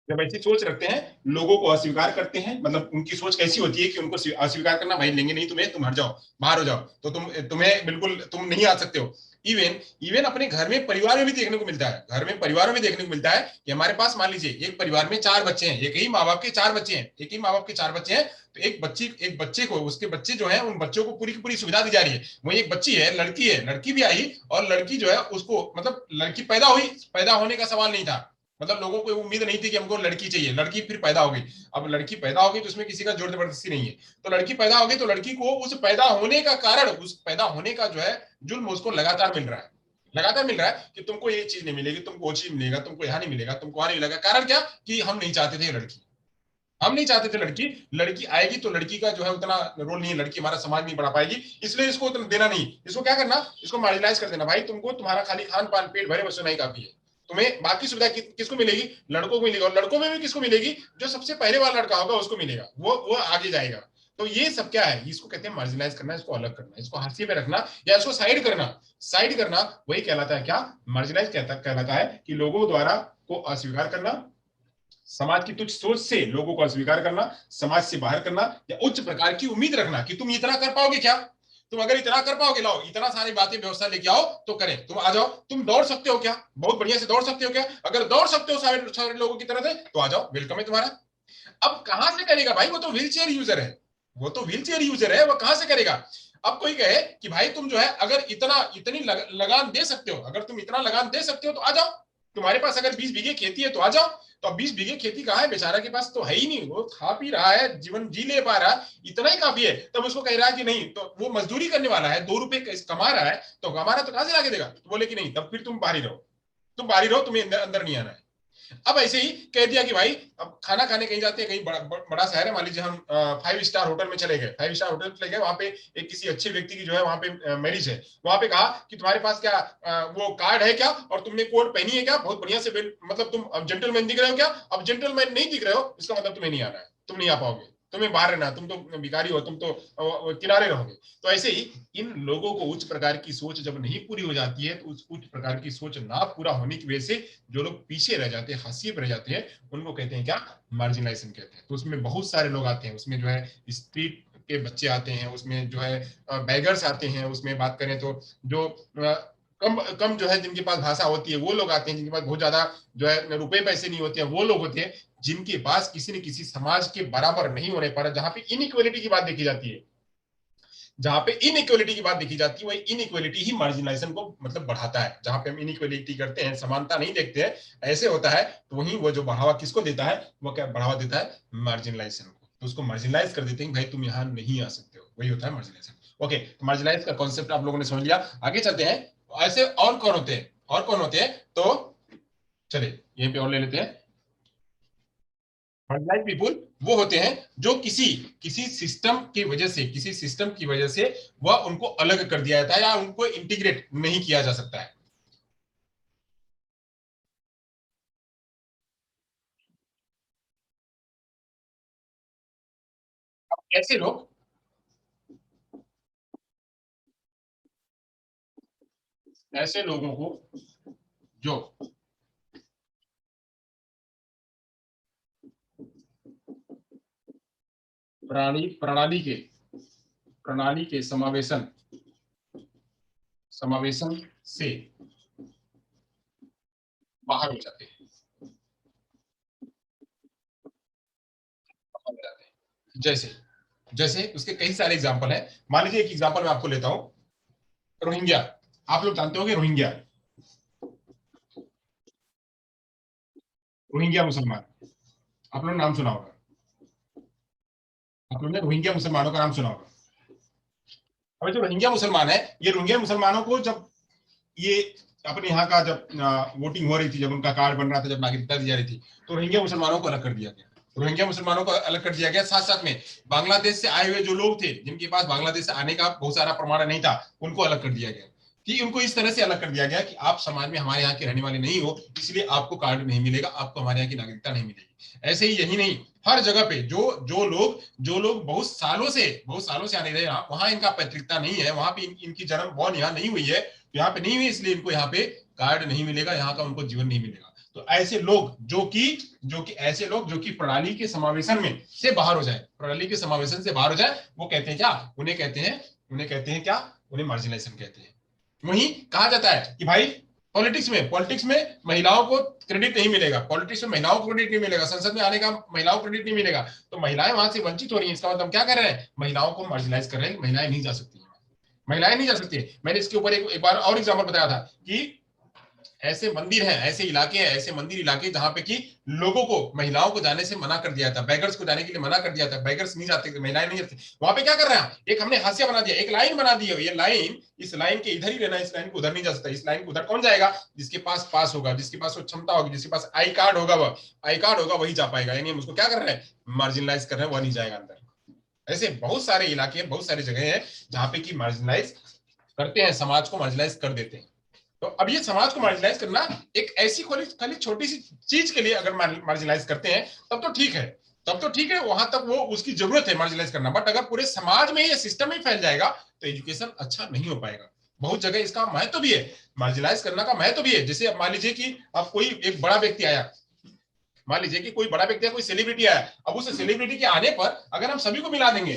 जब ऐसी सोच रखते हैं, लोगों को अस्वीकार करते हैं, मतलब उनकी सोच कैसी होती है कि उनको अस्वीकार करना, भाई लेंगे नहीं तुम्हें, तुम हट जाओ, बाहर हो जाओ, तो तुम्हें बिल्कुल तुम नहीं आ सकते हो। इवन इवन अपने घर में परिवार में भी देखने को मिलता है, घर में परिवारों में देखने को मिलता है कि हमारे पास मान लीजिए एक परिवार में चार बच्चे हैं, एक ही माँ बाप के चार बच्चे हैं, एक ही माँ बाप के चार बच्चे हैं, तो एक बच्चे को, उसके बच्चे जो है, उन बच्चों को पूरी की पूरी सुविधा दी जा रही है। वही एक बच्ची है, लड़की भी आई, और लड़की जो है उसको, मतलब लड़की पैदा हुई, पैदा होने का सवाल नहीं था, मतलब लोगों को उम्मीद नहीं थी कि हमको लड़की चाहिए, लड़की फिर पैदा हो गई। अब लड़की पैदा हो गई तो उसमें किसी का जोर जबरदस्ती नहीं है, तो लड़की पैदा हो गई, तो लड़की को उस पैदा होने का कारण, उस पैदा होने का जो है जुल्म उसको लगातार मिल रहा है, लगातार मिल रहा है कि तुमको ये चीज नहीं मिलेगी, तुमको वो चीज मिलेगा, तुमको यहाँ नहीं मिलेगा, तुमको वहां नहीं मिलेगा। कारण क्या, कि हम नहीं चाहते थे लड़की, हम नहीं चाहते थे लड़की, लड़की आएगी तो लड़की का जो है उतना रोल नहीं है, लड़की हमारा समाज नहीं बढ़ा पाएगी, इसलिए इसको उतना देना नहीं, इसको क्या करना, इसको मार्जिनाइज कर देना, भाई तुमको तुम्हारा खाली खान पान पेट भरे बस नहीं काफी है, तुम्हें बाकी सुविधा किसको मिलेगी, लड़कों को मिलेगी, और लड़कों में भी किसको मिलेगी, जो सबसे पहले वाला लड़का होगा उसको मिलेगा, वो आगे जाएगा। तो ये सब क्या है, इसको कहते हैं मार्जिनाइज करना, इसको अलग करना, इसको हाशिए पे रखना, या इसको साइड करना, वही कहलाता है क्या, मार्जिनाइज कहलाता है कि लोगों द्वारा को अस्वीकार करना, समाज की तुच्छ सोच से लोगों को अस्वीकार करना, समाज से बाहर करना, या उच्च प्रकार की उम्मीद रखना कि तुम इतना कर पाओगे क्या, तुम अगर इतना कर पाओगे, लाओ इतना सारी बातें व्यवस्था लेके आओ तो करें, तुम आ जाओ, तुम दौड़ सकते हो क्या, बहुत बढ़िया से दौड़ सकते हो क्या, अगर दौड़ सकते हो सारे सारे लोगों की तरह से तो आ जाओ, वेलकम है तुम्हारा। अब कहां से करेगा भाई, वो तो व्हील चेयर यूजर है, वो तो व्हील चेयर यूजर है, वो कहां से करेगा। अब कोई कहे कि भाई तुम जो है अगर इतनी लगान दे सकते हो, अगर तुम इतना लगान दे सकते हो तो आ जाओ, तुम्हारे पास अगर 20 बीघे खेती है तो आ जाओ। तो अब 20 बीघे खेती कहाँ है, बेचारा के पास तो है ही नहीं, वो खा पी रहा है, जीवन जी ले पा रहा है, इतना ही काफी है, तब उसको कह रहा है कि नहीं, तो वो मजदूरी करने वाला है, 2 रुपए कमा रहा है, तो कमा रहा है तो कहां से लाके देगा, तो बोले कि नहीं, तब फिर तुम बाहर ही रहो, तुम बाहर ही रहो, तुम्हें अंदर नहीं आना है। अब ऐसे ही कह दिया कि भाई अब खाना खाने कहीं जाते हैं, कहीं बड़ा शहर है, मान लीजिए हम 5 स्टार होटल में चले गए, 5 स्टार होटल चले गए, वहां पे एक किसी अच्छे व्यक्ति की जो है वहां पे मैरिज है, वहां पे कहा कि तुम्हारे पास क्या वो कार्ड है क्या, और तुमने कोट पहनी है क्या, बहुत बढ़िया से मतलब तुम जेंटलमैन दिख रहे हो क्या, अब जेंटलमैन नहीं दिख रहे हो इसका मतलब तुम्हें नहीं आना है, तुम नहीं आ पाओगे, तुम्हें बाहर रहना, तुम तो भिखारी हो, तुम तो किनारे रहोगे। तो ऐसे ही इन लोगों को उच्च प्रकार की सोच जब नहीं पूरी हो जाती है, तो उस उच्च प्रकार की सोच ना पूरा होने की वजह से जो लोग पीछे रह जाते हैं, हाशिए पर रह जाते हैं, उनको कहते हैं क्या, मार्जिनाइजेशन कहते हैं। तो उसमें बहुत सारे लोग आते हैं, उसमें जो है स्ट्रीट के बच्चे आते हैं, उसमें जो है बैगर्स आते हैं, उसमें बात करें तो जो कम कम जो है जिनके पास भाषा होती है वो लोग आते हैं, जिनके पास बहुत ज्यादा जो है रुपए पैसे नहीं होते हैं वो लोग होते हैं, जिनके पास किसी न किसी समाज के बराबर नहीं होने पर, जहां पे इनइक्वालिटी की बात देखी जाती है, जहां पे इनइक्वालिटी की बात देखी जाती है, वही इनइक्वालिटी ही मार्जिनलाइजेशन को मतलब बढ़ाता है। जहां पे हम इनइक्वालिटी करते हैं, समानता नहीं देखते हैं, ऐसे होता है, तो वही वो जो बढ़ावा किसको देता है, वो क्या बढ़ावा देता है, मार्जिनलाइजेशन को। तो उसको मार्जिनलाइज कर देते हैं, भाई तुम यहाँ नहीं आ सकते हो, वही होता है मार्जिनलाइजेशन। ओके, तो मार्जिनलाइज का कॉन्सेप्ट आप लोगों ने समझ लिया, आगे चलते हैं। ऐसे और कौन होते हैं, और कौन होते हैं, तो चलिए यहीं पे और ले लेते हैं। मार्जिनलाइज पीपुल वो होते हैं जो किसी किसी सिस्टम की वजह से, किसी सिस्टम की वजह से वह उनको अलग कर दिया जाता है या उनको इंटीग्रेट नहीं किया जा सकता है। ऐसे लोग, ऐसे लोगों को जो प्रणाली के समावेशन समावेशन से बाहर हो जाते हैं, बाहर हो जाते हैं। जैसे जैसे उसके कई सारे एग्जाम्पल हैं। मान लीजिए एक एग्जाम्पल मैं आपको लेता हूं, रोहिंग्या। आप लोग जानते होंगे रोहिंग्या, रोहिंग्या मुसलमान, आप लोग नाम सुना होगा, आप लोगों ने रोहिंग्या मुसलमानों का नाम सुना होगा। अब जो रोहिंग्या मुसलमान है, ये रोहिंग्या मुसलमानों को जब ये अपने यहाँ का जब वोटिंग हो रही थी, जब उनका कार्ड बन रहा था, जब नागरिकता दी जा रही थी, तो रोहिंग्या मुसलमानों को अलग कर दिया गया। रोहिंग्या मुसलमानों को अलग कर दिया गया, साथ साथ में बांग्लादेश से आए हुए जो लोग थे, जिनके पास बांग्लादेश से आने का बहुत सारा प्रमाण नहीं था, उनको अलग कर दिया गया। कि उनको इस तरह से अलग कर दिया गया कि आप समाज में हमारे यहाँ के रहने वाले नहीं हो, इसलिए आपको कार्ड नहीं मिलेगा, आपको हमारे यहाँ की नागरिकता नहीं मिलेगी। ऐसे ही यही नहीं, हर जगह पे जो लोग बहुत सालों से आने रहे, वहां इनका पैतृकता नहीं है, वहां पे इनकी जन्म बॉर्न यहाँ नहीं हुई है, यहाँ पे नहीं हुई, इसलिए इनको यहाँ पे कार्ड नहीं मिलेगा, यहाँ का उनको जीवन नहीं मिलेगा। तो ऐसे लोग जो कि प्रणाली के समावेशन में से बाहर हो जाए, प्रणाली के समावेशन से बाहर हो जाए, वो कहते हैं क्या, उन्हें कहते हैं क्या, उन्हें मार्जिनलाइजेशन कहते हैं। वही कहा जाता है कि भाई पॉलिटिक्स में महिलाओं को क्रेडिट नहीं मिलेगा, पॉलिटिक्स में महिलाओं को क्रेडिट नहीं मिलेगा, संसद में आने का महिलाओं को क्रेडिट नहीं मिलेगा, तो महिलाएं वहां से वंचित हो रही हैं। इसका मतलब क्या कर रहे हैं, महिलाओं को मार्जिनलाइज कर रहे हैं, महिलाएं नहीं जा सकती, महिलाएं नहीं जा सकती। मैंने इसके ऊपर एक बार और एग्जाम्पल बताया था कि ऐसे मंदिर हैं, ऐसे इलाके हैं, ऐसे मंदिर इलाके जहां पे कि लोगों को, महिलाओं को जाने से मना कर दिया था, बैगर्स को जाने के लिए मना कर दिया था, बैगर्स नहीं जाते, महिलाएं नहीं जाती। वहां पे क्या कर रहे हैं, एक हमने हाशिया बना दिया, एक लाइन बना दी है, ये लाइन, इस लाइन के इधर ही रहना, इस लाइन को उधर नहीं जा सकता। इस लाइन को उधर कौन जाएगा, जिसके पास पास होगा, जिसके पास वो क्षमता होगी, जिसके पास आई कार्ड होगा वही जा पाएगा। यानी हम उसको क्या कर रहे हैं, मार्जिनलाइज कर रहे हैं, वह नहीं जाएगा अंदर। ऐसे बहुत सारे इलाके, बहुत सारी जगह हैं जहां पे कि मार्जिनलाइज करते हैं, समाज को मार्जिनलाइज कर देते हैं। तो अब ये समाज को मार्जिनलाइज करना एक ऐसी खाली छोटी सी चीज के लिए अगर मार्जिनलाइज करते हैं, तब तो ठीक है, तब तो ठीक है, वहां तक वो उसकी जरूरत है मार्जिनलाइज करना। बट अगर पूरे समाज में ये सिस्टम ही फैल जाएगा, तो एजुकेशन अच्छा नहीं हो पाएगा। बहुत जगह इसका महत्व भी है, मार्जिनलाइज करना का महत्व भी है। जैसे अब मान लीजिए कि अब कोई एक बड़ा व्यक्ति आया, मान लीजिए कि कोई बड़ा व्यक्ति है, कोई सेलिब्रिटी आया, अब उस सेलिब्रिटी के आने पर अगर हम सभी को मिला देंगे,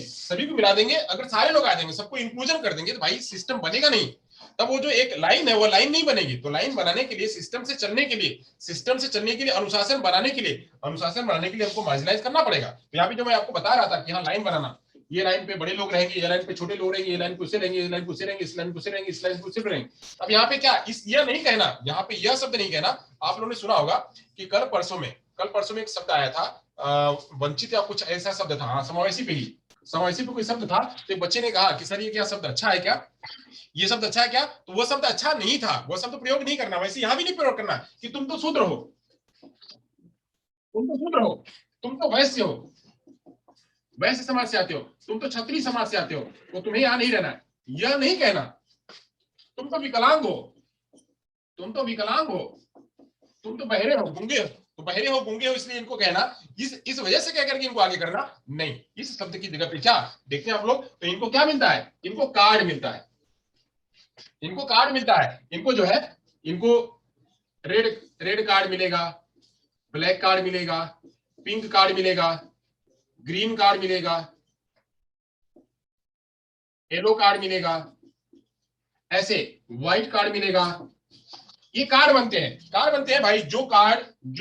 अगर सारे लोग आ जाएंगे, सबको इंक्लूजन कर देंगे, तो भाई सिस्टम बनेगा नहीं। तब वो जो एक लाइन है, वो लाइन नहीं बनेगी। तो लाइन बनाने के लिए, सिस्टम से चलने के लिए, अनुशासन बनाने के लिए हमको मार्जिनलाइज करना पड़ेगा। तो यहाँ पे जो मैं आपको बता रहा था कि हाँ लाइन बनाना, ये लाइन पे बड़े लोग रहेंगे, ये लाइन पे छोटे लोग रहेंगे, ये लाइन पे उससे रहेंगे, ये लाइन पे उससे रहेंगे, इस लाइन पे उससे रहेंगे, इस लाइन पे उससे रहेंगे। अब यहाँ पे क्या, इस यह नहीं कहना, यहाँ पे यह शब्द नहीं कहना। आप लोगों ने सुना होगा कि कल परसों में एक शब्द आया था, वंचित या कुछ ऐसा शब्द था, हाँ समावेशी पे ही, समावेशी पे कोई शब्द था। तो एक बच्चे ने कहा कि सर ये क्या शब्द अच्छा है क्या, ये शब्द अच्छा है क्या, तो वो शब्द अच्छा नहीं था, वो शब्द प्रयोग नहीं करना, वैसे यहां भी नहीं प्रयोग करना कि तुम तो शूद्र हो, तुम तो शूद्र हो, तुम तो वैश्य हो, वैश्य समाज से आते हो, तुम तो क्षत्रिय समाज से आते हो, तो तुम्हें यहां नहीं रहना है, यह नहीं कहना। तुम तो विकलांग हो, तुम तो विकलांग हो, तुम तो बहरे हो, गूंगे हो, तो बहरे हो, गूंगे हो, इसलिए इनको कहना, इस वजह से कह करके इनको आगे करना नहीं। इस शब्द की जगह पे क्या देखते हैं आप लोग, तो इनको क्या मिलता है, इनको कार्ड मिलता है, इनको कार्ड मिलता है, इनको जो है, इनको रेड रेड कार्ड मिलेगा, ब्लैक कार्ड मिलेगा, पिंक कार्ड मिलेगा, ग्रीन कार्ड मिलेगा, येलो कार्ड मिलेगा, ऐसे व्हाइट कार्ड मिलेगा। ये कार्ड बनते हैं भाई। जो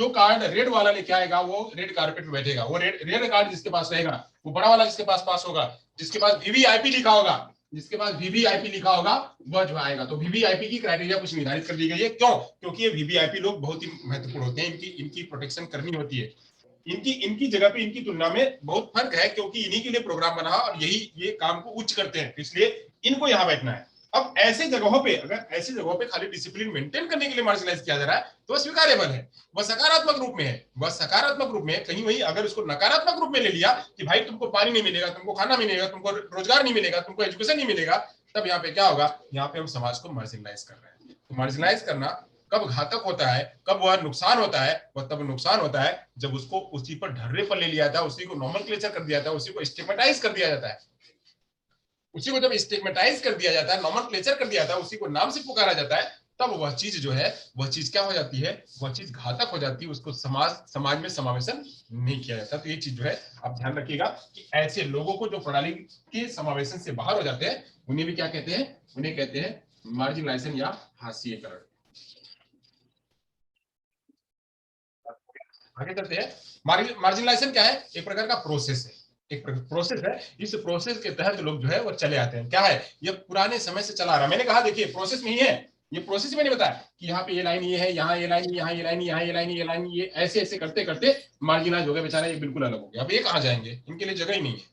कार्ड रेड वाला लेके आएगा वो रेड कारपेट पे बैठेगा। वो रेड रेड कार्ड जिसके पास रहेगा, वो बड़ा वाला जिसके पास होगा, जिसके पास वीवीआईपी लिखा होगा, जिसके पास वीवीआईपी लिखा होगा वह जो आएगा। तो वीवीआईपी की क्राइटेरिया कुछ निर्धारित कर दी गई है। क्यों? क्योंकि ये वीवीआईपी लोग बहुत ही महत्वपूर्ण होते हैं। इनकी इनकी प्रोटेक्शन करनी होती है। इनकी इनकी जगह पे इनकी तुलना में बहुत फर्क है, क्योंकि इन्हीं के लिए प्रोग्राम बना और यही ये काम को उच्च करते हैं, इसलिए इनको यहाँ बैठना है। अब ऐसे जगहों पे, अगर ऐसी जगहों पे खाली डिसिप्लिन मेंटेन करने के लिए मार्जिनलाइज किया जा रहा है तो वह स्वीकार्यबल है, वह सकारात्मक रूप में है। वह सकारात्मक रूप में है। कहीं वहीं अगर उसको नकारात्मक रूप में ले लिया कि भाई तुमको पानी नहीं मिलेगा, तुमको खाना नहीं मिलेगा, तुमको रोजगार नहीं मिलेगा, तुमको एजुकेशन नहीं मिलेगा, तब यहाँ पे क्या होगा? यहाँ पे हम समाज को मार्जिनलाइज कर रहे हैं। तो मार्जिनलाइज करना कब घातक होता है, कब वह नुकसान होता है? वह तब नुकसान होता है जब उसको उसी पर ढर्रे पर ले लिया जाता है, उसी को नॉमेनक्लेचर कर दिया जाता है, उसी को स्टिग्मेटाइज कर दिया जाता है। उसी को जब स्टिग्मेटाइज कर दिया जाता है, नॉमेनक्लेचर कर दिया जाता है, उसी को नाम से पुकारा जाता है, तब वह चीज जो है, वह चीज क्या हो जाती है? वह चीज घातक हो जाती है। उसको समाज में समावेशन नहीं किया जाता। तो ये चीज जो है आप ध्यान रखिएगा कि ऐसे लोगों को जो प्रणाली के समावेशन से बाहर हो जाते हैं, उन्हें भी क्या कहते हैं? उन्हें कहते हैं मार्जिनलाइजेशन या हाशिएकरण। आगे चलते हैं। मार्जिनलाइजेशन क्या है? एक प्रकार का प्रोसेस है। एक प्रोसेस है। इस प्रोसेस के तहत लोग जो है वो चले आते हैं। क्या है? ये पुराने समय से चला आ रहा। मैंने कहा देखिए प्रोसेस में ही है। ये प्रोसेस मैंने बताया कि यहाँ पे ये लाइन ये है, यहाँ ये लाइन, यहाँ ये लाइन, यहाँ ये लाइन, ये लाइन, ये ऐसे ऐसे करते करते मार्जिनाइज हो गए बेचारा। ये बिल्कुल अलग हो गया। अब ये कहाँ जाएंगे? इनके लिए जगह ही नहीं है।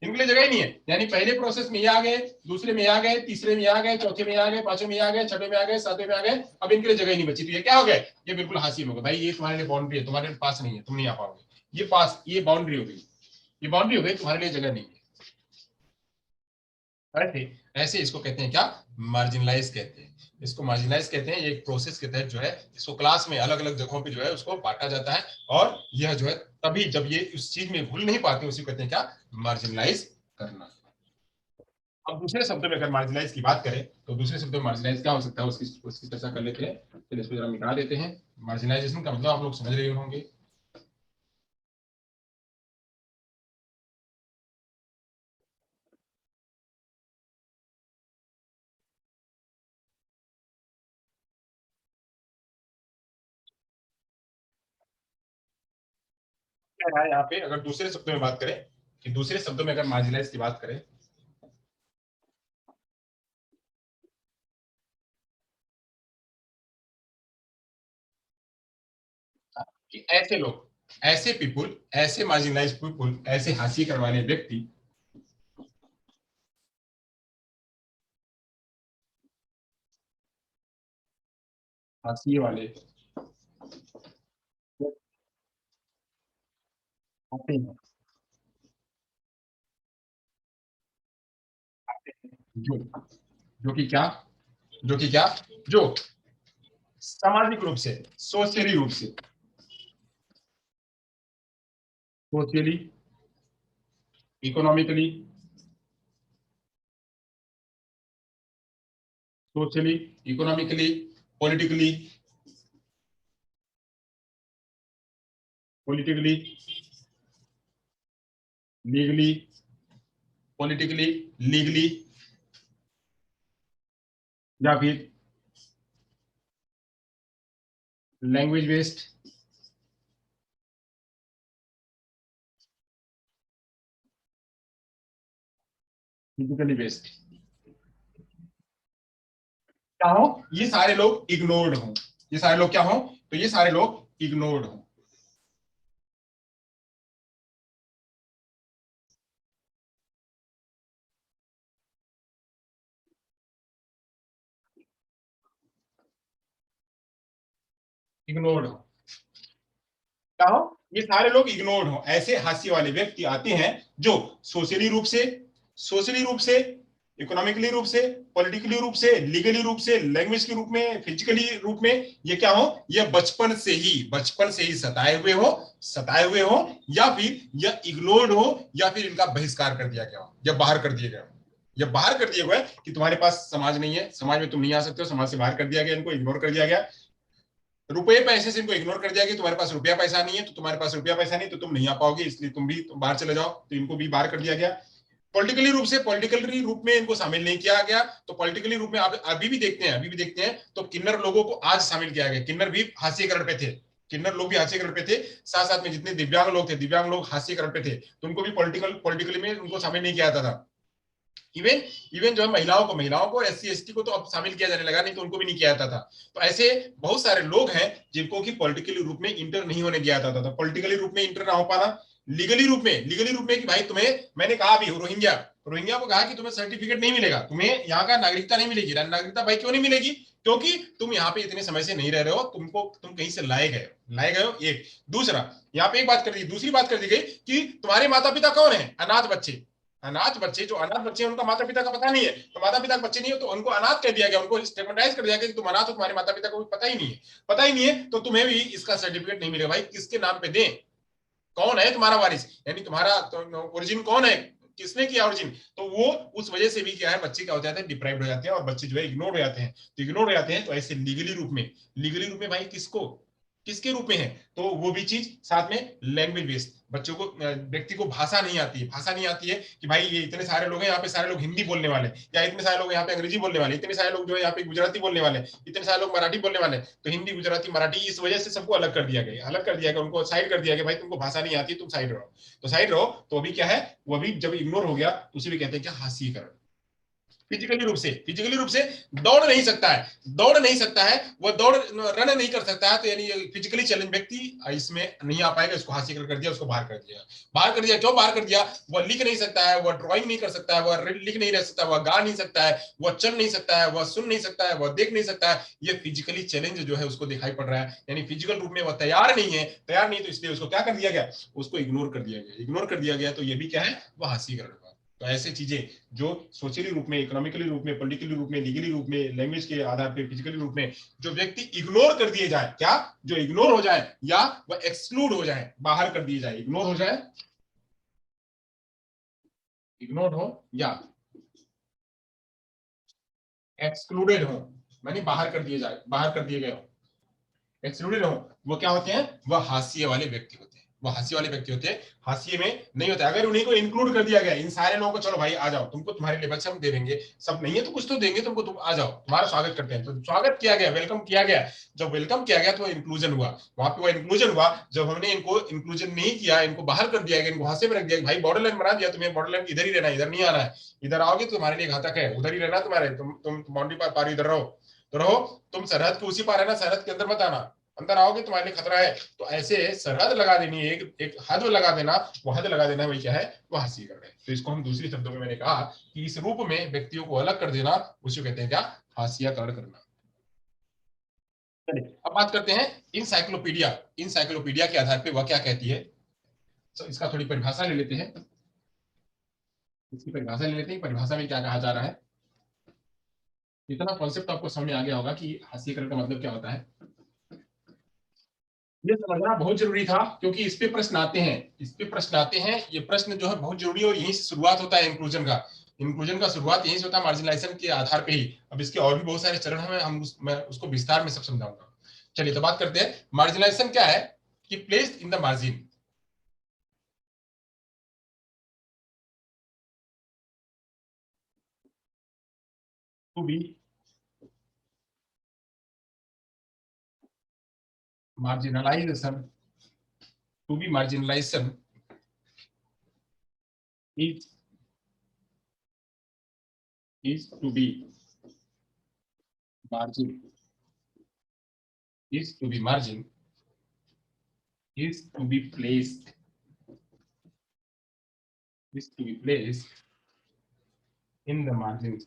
इनके लिए जगह ही नहीं है। यानी पहले प्रोसेस में ये आ गए, दूसरे में आ गए, तीसरे में आ गए, चौथे में आ गए, पांचवें में आ गए, छठे में आ गए, सातवें में आ गए। अब इनके लिए जगह ही नहीं बची। तो ये क्या हो गए? ये बिल्कुल हासिल हो गए। भाई ये तुम्हारे लिए बाउंड्री है, तुम्हारे पास नहीं है, तुम नहीं आ पाओगे। ये पास, ये बाउंड्री हो गई, ये बाउंड्री हो गई, तुम्हारे लिए जगह नहीं है। ऐसे ऐसे इसको कहते हैं क्या? मार्जिनलाइज कहते हैं। इसको मार्जिनलाइज कहते हैं। एक प्रोसेस के तहत जो है इसको क्लास में अलग अलग जगहों पे जो है उसको बांटा जाता है। और यह जो है तभी जब ये उस चीज में भूल नहीं पाते, उसी को कहते हैं क्या? मार्जिनलाइज करना। अब दूसरे शब्दों में अगर मार्जिनलाइज की बात करें तो दूसरे शब्दों में मार्जिनलाइज क्या हो सकता है उसकी उसकी चर्चा कर लेते हैं। चलिए इसको जरा मिटा देते हैं। मार्जिनलाइजेशन का मतलब आप लोग समझ रहे होंगे क्या है यहाँ पे। अगर दूसरे शब्दों में बात करें कि दूसरे शब्दों में अगर मार्जिनलाइज की बात करें कि ऐसे लोग, ऐसे पीपुल, ऐसे मार्जिनलाइज पीपुल, ऐसे हासिल करने वाले व्यक्ति हासिल वाले होते हैं जो जो कि क्या, जो कि क्या, जो सामाजिक रूप से, सोशली रूप से, socially, economically, socially, economically, politically, politically, legally, politically, legally, या फिर लैंग्वेज बेस्ड, फिजिकली बेस्ड, क्या हो? ये सारे लोग इग्नोर्ड हों। ये सारे लोग क्या हो? तो ये सारे लोग इग्नोर्ड हों। इग्नोर्ड हो, क्या हो? ये सारे लोग इग्नोर्ड हो। ऐसे हास्य वाले व्यक्ति आते हैं जो सोशली रूप से, सोशली रूप से, इकोनॉमिकली रूप से, पॉलिटिकली रूप से, लीगली रूप से, लैंग्वेज के रूप में, फिजिकली रूप में, ये क्या हो? ये बचपन से ही सताए हुए हो, या फिर यह इग्नोर्ड हो, या फिर इनका बहिष्कार कर दिया गया हो, या बाहर कर दिया गया हो। या बाहर कर दिया गया है कि तुम्हारे पास समाज नहीं है, समाज में तुम नहीं आ सकते हो, समाज से बाहर कर दिया गया, इनको इग्नोर कर दिया गया। रुपये पैसे से इनको इग्नोर कर दिया कि तुम्हारे पास रुपया पैसा नहीं है, तो तुम्हारे पास रुपया पैसा नहीं तो तुम नहीं आ पाओगे, इसलिए तुम भी बाहर चले जाओ, तो इनको भी बाहर कर दिया गया। पॉलिटिकली रूप में इनको शामिल नहीं किया गया। तो पॉलिटिकली रूप में आप अभी भी देखते हैं तो किन्नर लोगों को आज शामिल किया गया। किन्नर भी हास्यकरण पे थे, किन्नर लोग भी हास्यकरण पे थे, साथ साथ में जितने दिव्यांग लोग थे, दिव्यांग लोग हास्यकरण पे थे, तो उनको भी पॉलिटिकली में उनको शामिल नहीं किया जाता था। इवन इवन जो है महिलाओं को SC ST को तो अब शामिल किया जाने लगा, नहीं तो उनको भी नहीं किया जाता था। तो ऐसे बहुत सारे लोग हैं जिनको कि पॉलिटिकली रूप में इंटर नहीं होने दिया जाता था। पॉलिटिकली रूप में इंटर ना हो पाना, लीगली रूप में कि भाई तुम्हें, मैंने कहा अभी रोहिंग्या रोहिंग्या को कहा कि तुम्हें सर्टिफिकेट नहीं मिलेगा, तुम्हें यहाँ का नागरिकता नहीं मिलेगी। नागरिकता भाई क्यों नहीं मिलेगी? क्योंकि तुम यहाँ पे इतने समय से नहीं रह रहे हो, तुम कहीं से लाए गए हो। एक दूसरा, यहाँ पे एक बात कर दी, दूसरी बात कर दी गई कि तुम्हारे माता पिता कौन है? जो अनाथ बच्चे हैं उनका माता पिता का पता नहीं है, तो माता पिता के बच्चे नहीं हो तो उनको अनाथ कह दिया गया, उनको स्टेगमेटाइज कर दिया गया कि तुम अनाथ हो, तुम्हारे माता पिता को भी पता ही नहीं है, तो तुम्हें भी इसका सर्टिफिकेट नहीं मिलेगा। भाई किसके नाम पे दें? कौन है तुम्हारा वारिस, यानी तुम्हारा ओरिजिन कौन है, किसने किया ओरिजिन? तो वो उस वजह से भी क्या है, बच्चे क्या हो जाते हैं, डिप्राइव्ड हो जाते हैं और बच्चे जो है इग्नोर हो जाते हैं। तो इग्नोर हो जाते हैं तो ऐसे लीगली रूप में भाई किसके रूप में है? तो वो भी चीज साथ में लैंग्वेज बेस्ड, बच्चों को व्यक्ति को भाषा नहीं आती है कि भाई ये इतने सारे लोग हैं यहाँ पे, सारे लोग हिंदी बोलने वाले, या इतने सारे लोग यहाँ पे अंग्रेजी बोलने वाले, इतने सारे लोग जो है यहाँ पे गुजराती बोलने वाले, इतने सारे लोग मराठी बोलने वाले। तो हिंदी गुजराती मराठी इस वजह से सबको अलग कर दिया गया, उनको साइड कर दिया गया, भाई तुमको भाषा नहीं आती, तुम साइड रहो। तो अभी क्या है, वो अभी जब इग्नोर हो गया तो उसे भी कहते हैं क्या, हास्यीकरण। फिजिकली रूप से दौड़ नहीं सकता है, वो रन नहीं कर सकता है, तो यानी फिजिकली चैलेंज व्यक्ति इसमें नहीं आ पाएगा। इसको हासिल कर दिया, उसको बाहर कर दिया। क्यों बाहर कर दिया? वह लिख नहीं सकता है, वह ड्राइंग नहीं कर सकता है, वह लिख नहीं रह सकता, वह गा नहीं सकता है, वह चल नहीं सकता है, वह सुन नहीं सकता है, वह देख नहीं सकता है। ये फिजिकली चैलेंज जो है उसको दिखाई पड़ रहा है, यानी फिजिकल रूप में वह तैयार नहीं तो इसलिए उसको क्या कर दिया गया, उसको इग्नोर कर दिया गया। तो ये भी क्या है, वह हास्यीकरण हुआ। तो ऐसे चीजें जो सोशली रूप में, इकोनॉमिकली रूप में, पॉलिटिकली रूप में, लीगली रूप में, लैंग्वेज के आधार पे, फिजिकली रूप में जो व्यक्ति इग्नोर कर दिए जाए, क्या, जो इग्नोर हो जाए या वह एक्सक्लूड हो जाए, बाहर कर दिए जाए, इग्नोर हो या एक्सक्लूडेड हो, मानी बाहर कर दिए गए हो, एक्सक्लूडेड हो, वो क्या होते हैं, वह हाशिए वाले व्यक्ति होते हैं। हाशिए में नहीं होते। अगर उन्हीं को इंक्लूड कर दिया गया, इन सारे लोगों को, चलो भाई आ जाओ, तुमको तुम्हारे लेवल से हम दे देंगे, सब नहीं है तो कुछ तो देंगे तुमको, तुम आ जाओ, तुम्हारा स्वागत करते हैं, तो स्वागत किया गया, वेलकम किया गया। जब वेलकम किया गया तो इंक्लूजन हुआ, वहां पे वो इंक्लूजन हुआ। जब हमने इनको इंक्लूजन नहीं किया, इनको बाहर कर दिया गया, इनको हाशिए में रख दिया, भाई बॉर्डर लाइन बना दिया, तुम्हें बॉर्डर लाइन इधर ही रहना, इधर नहीं आना है, इधर आओगे तो तुम्हारे लिए घातक है, उधर ही रहना तुम्हारे, तुम बाउंड्री पार इधर रहो, तो रहो, तुम सरहद के उसी पार है ना, सरहद के अंदर मत आना, अंदर आओगे तुम्हारे लिए खतरा है। तो ऐसे सरहद लगा देनी, एक एक हद लगा देना, वो हद लगा देना वही क्या है, वो हंसी कर रहे हैं। तो इसको हम दूसरी शब्दों में मैंने कहा कि इस रूप में व्यक्तियों को अलग कर देना, उसे कहते हैं क्या, हास्यकरण करना। चलिए अब बात करते हैं इंसाइक्लोपीडिया के आधार पर वह क्या कहती है। तो इसका थोड़ी परिभाषा ले लेते हैं, परिभाषा में क्या कहा जा रहा है। इतना कॉन्सेप्ट आपको समझ में आ गया होगा कि हास्यकरण का मतलब क्या होता है। ये समझना बहुत जरूरी था क्योंकि इस पे प्रश्न आते हैं, ये प्रश्न जो है बहुत जरूरी है, और यहीं से शुरुआत होता है इंक्लूजन का शुरुआत यहीं से होता है, मार्जिनलाइजेशन के आधार पे ही। अब इसके और भी बहुत सारे चरण हैं, मैं उसको विस्तार में सब समझाऊंगा। चलिए तो बात करते हैं, मार्जिनलाइजेशन क्या है, कि placed in the margin, to be marginalisation, marginalisation is to be margin margin is to be placed in the margins.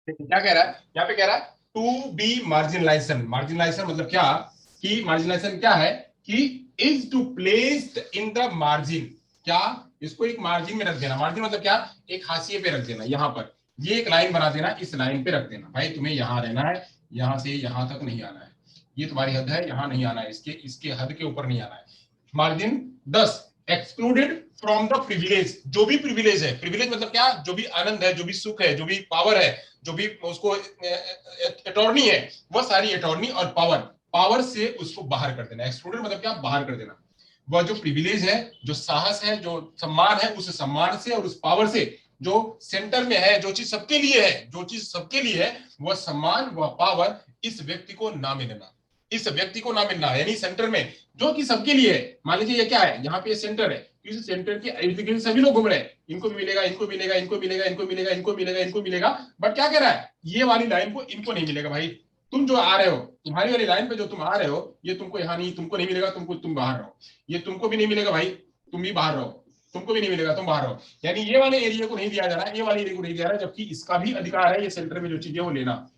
क्या कह रहा है यहाँ पे, कह रहा है टू बी मार्जिनलाइजेशन। मार्जिनलाइजेशन मतलब क्या, कि मार्जिनलाइजेशन क्या है कि is to placed in the margin. क्या, इसको एक मार्जिन में रख देना। मार्जिन मतलब क्या, एक हाशिए पे रख देना। यहाँ पर ये एक लाइन बना देना, इस लाइन पे रख देना, भाई तुम्हें यहाँ रहना है, यहाँ से यहाँ तक नहीं आना है, ये तुम्हारी हद है, यहाँ नहीं आना है, इसके इसके हद के ऊपर नहीं आना है। Margin 10, excluded from the privilege. जो भी प्रिविलेज है, प्रिविलेज मतलब क्या, जो भी आनंद है, जो भी सुख है, जो भी पावर है, जो भी उसको अटॉर्नी है, वह सारी अटॉर्नी और पावर, पावर से उसको बाहर कर देना। एक्सक्लूडेड मतलब क्या, बाहर कर देना। वह जो प्रिविलेज है, जो साहस है, जो सम्मान है, उस सम्मान से और उस पावर से जो सेंटर में है, जो चीज सबके लिए है, जो चीज सबके लिए है, वह सम्मान, वह पावर इस व्यक्ति को ना मिलना। इस व्यक्ति को ना मिलना यानी सेंटर में जो कि सबके लिए है। मान लीजिए ये क्या है, यहाँ पे सेंटर है, इस सेंटर के इर्द गिर्द सभी लोग घूम रहे हैं, इनको भी मिलेगा, इनको मिलेगा, इनको मिलेगा, इनको मिलेगा, इनको मिलेगा, इनको मिलेगा, बट क्या कह रहा है, ये वाली लाइन को इनको नहीं मिलेगा। भाई तुम जो आ रहे हो, तुम्हारी वाली लाइन पे जो तुम आ रहे हो, ये तुमको यहाँ नहीं, तुमको नहीं मिलेगा, तुम बाहर रहो। ये तुमको भी नहीं मिलेगा भाई, तुम भी बाहर रहो। तुमको भी नहीं मिलेगा, तुम बाहर रहो। यानी ये वाले एरिया को नहीं दिया जा रहा है, ये वाले एरिया को नहीं दिया जा रहा है, जबकि इसका भी अधिकार है ये सेंटर में जो चीज है वो लेना,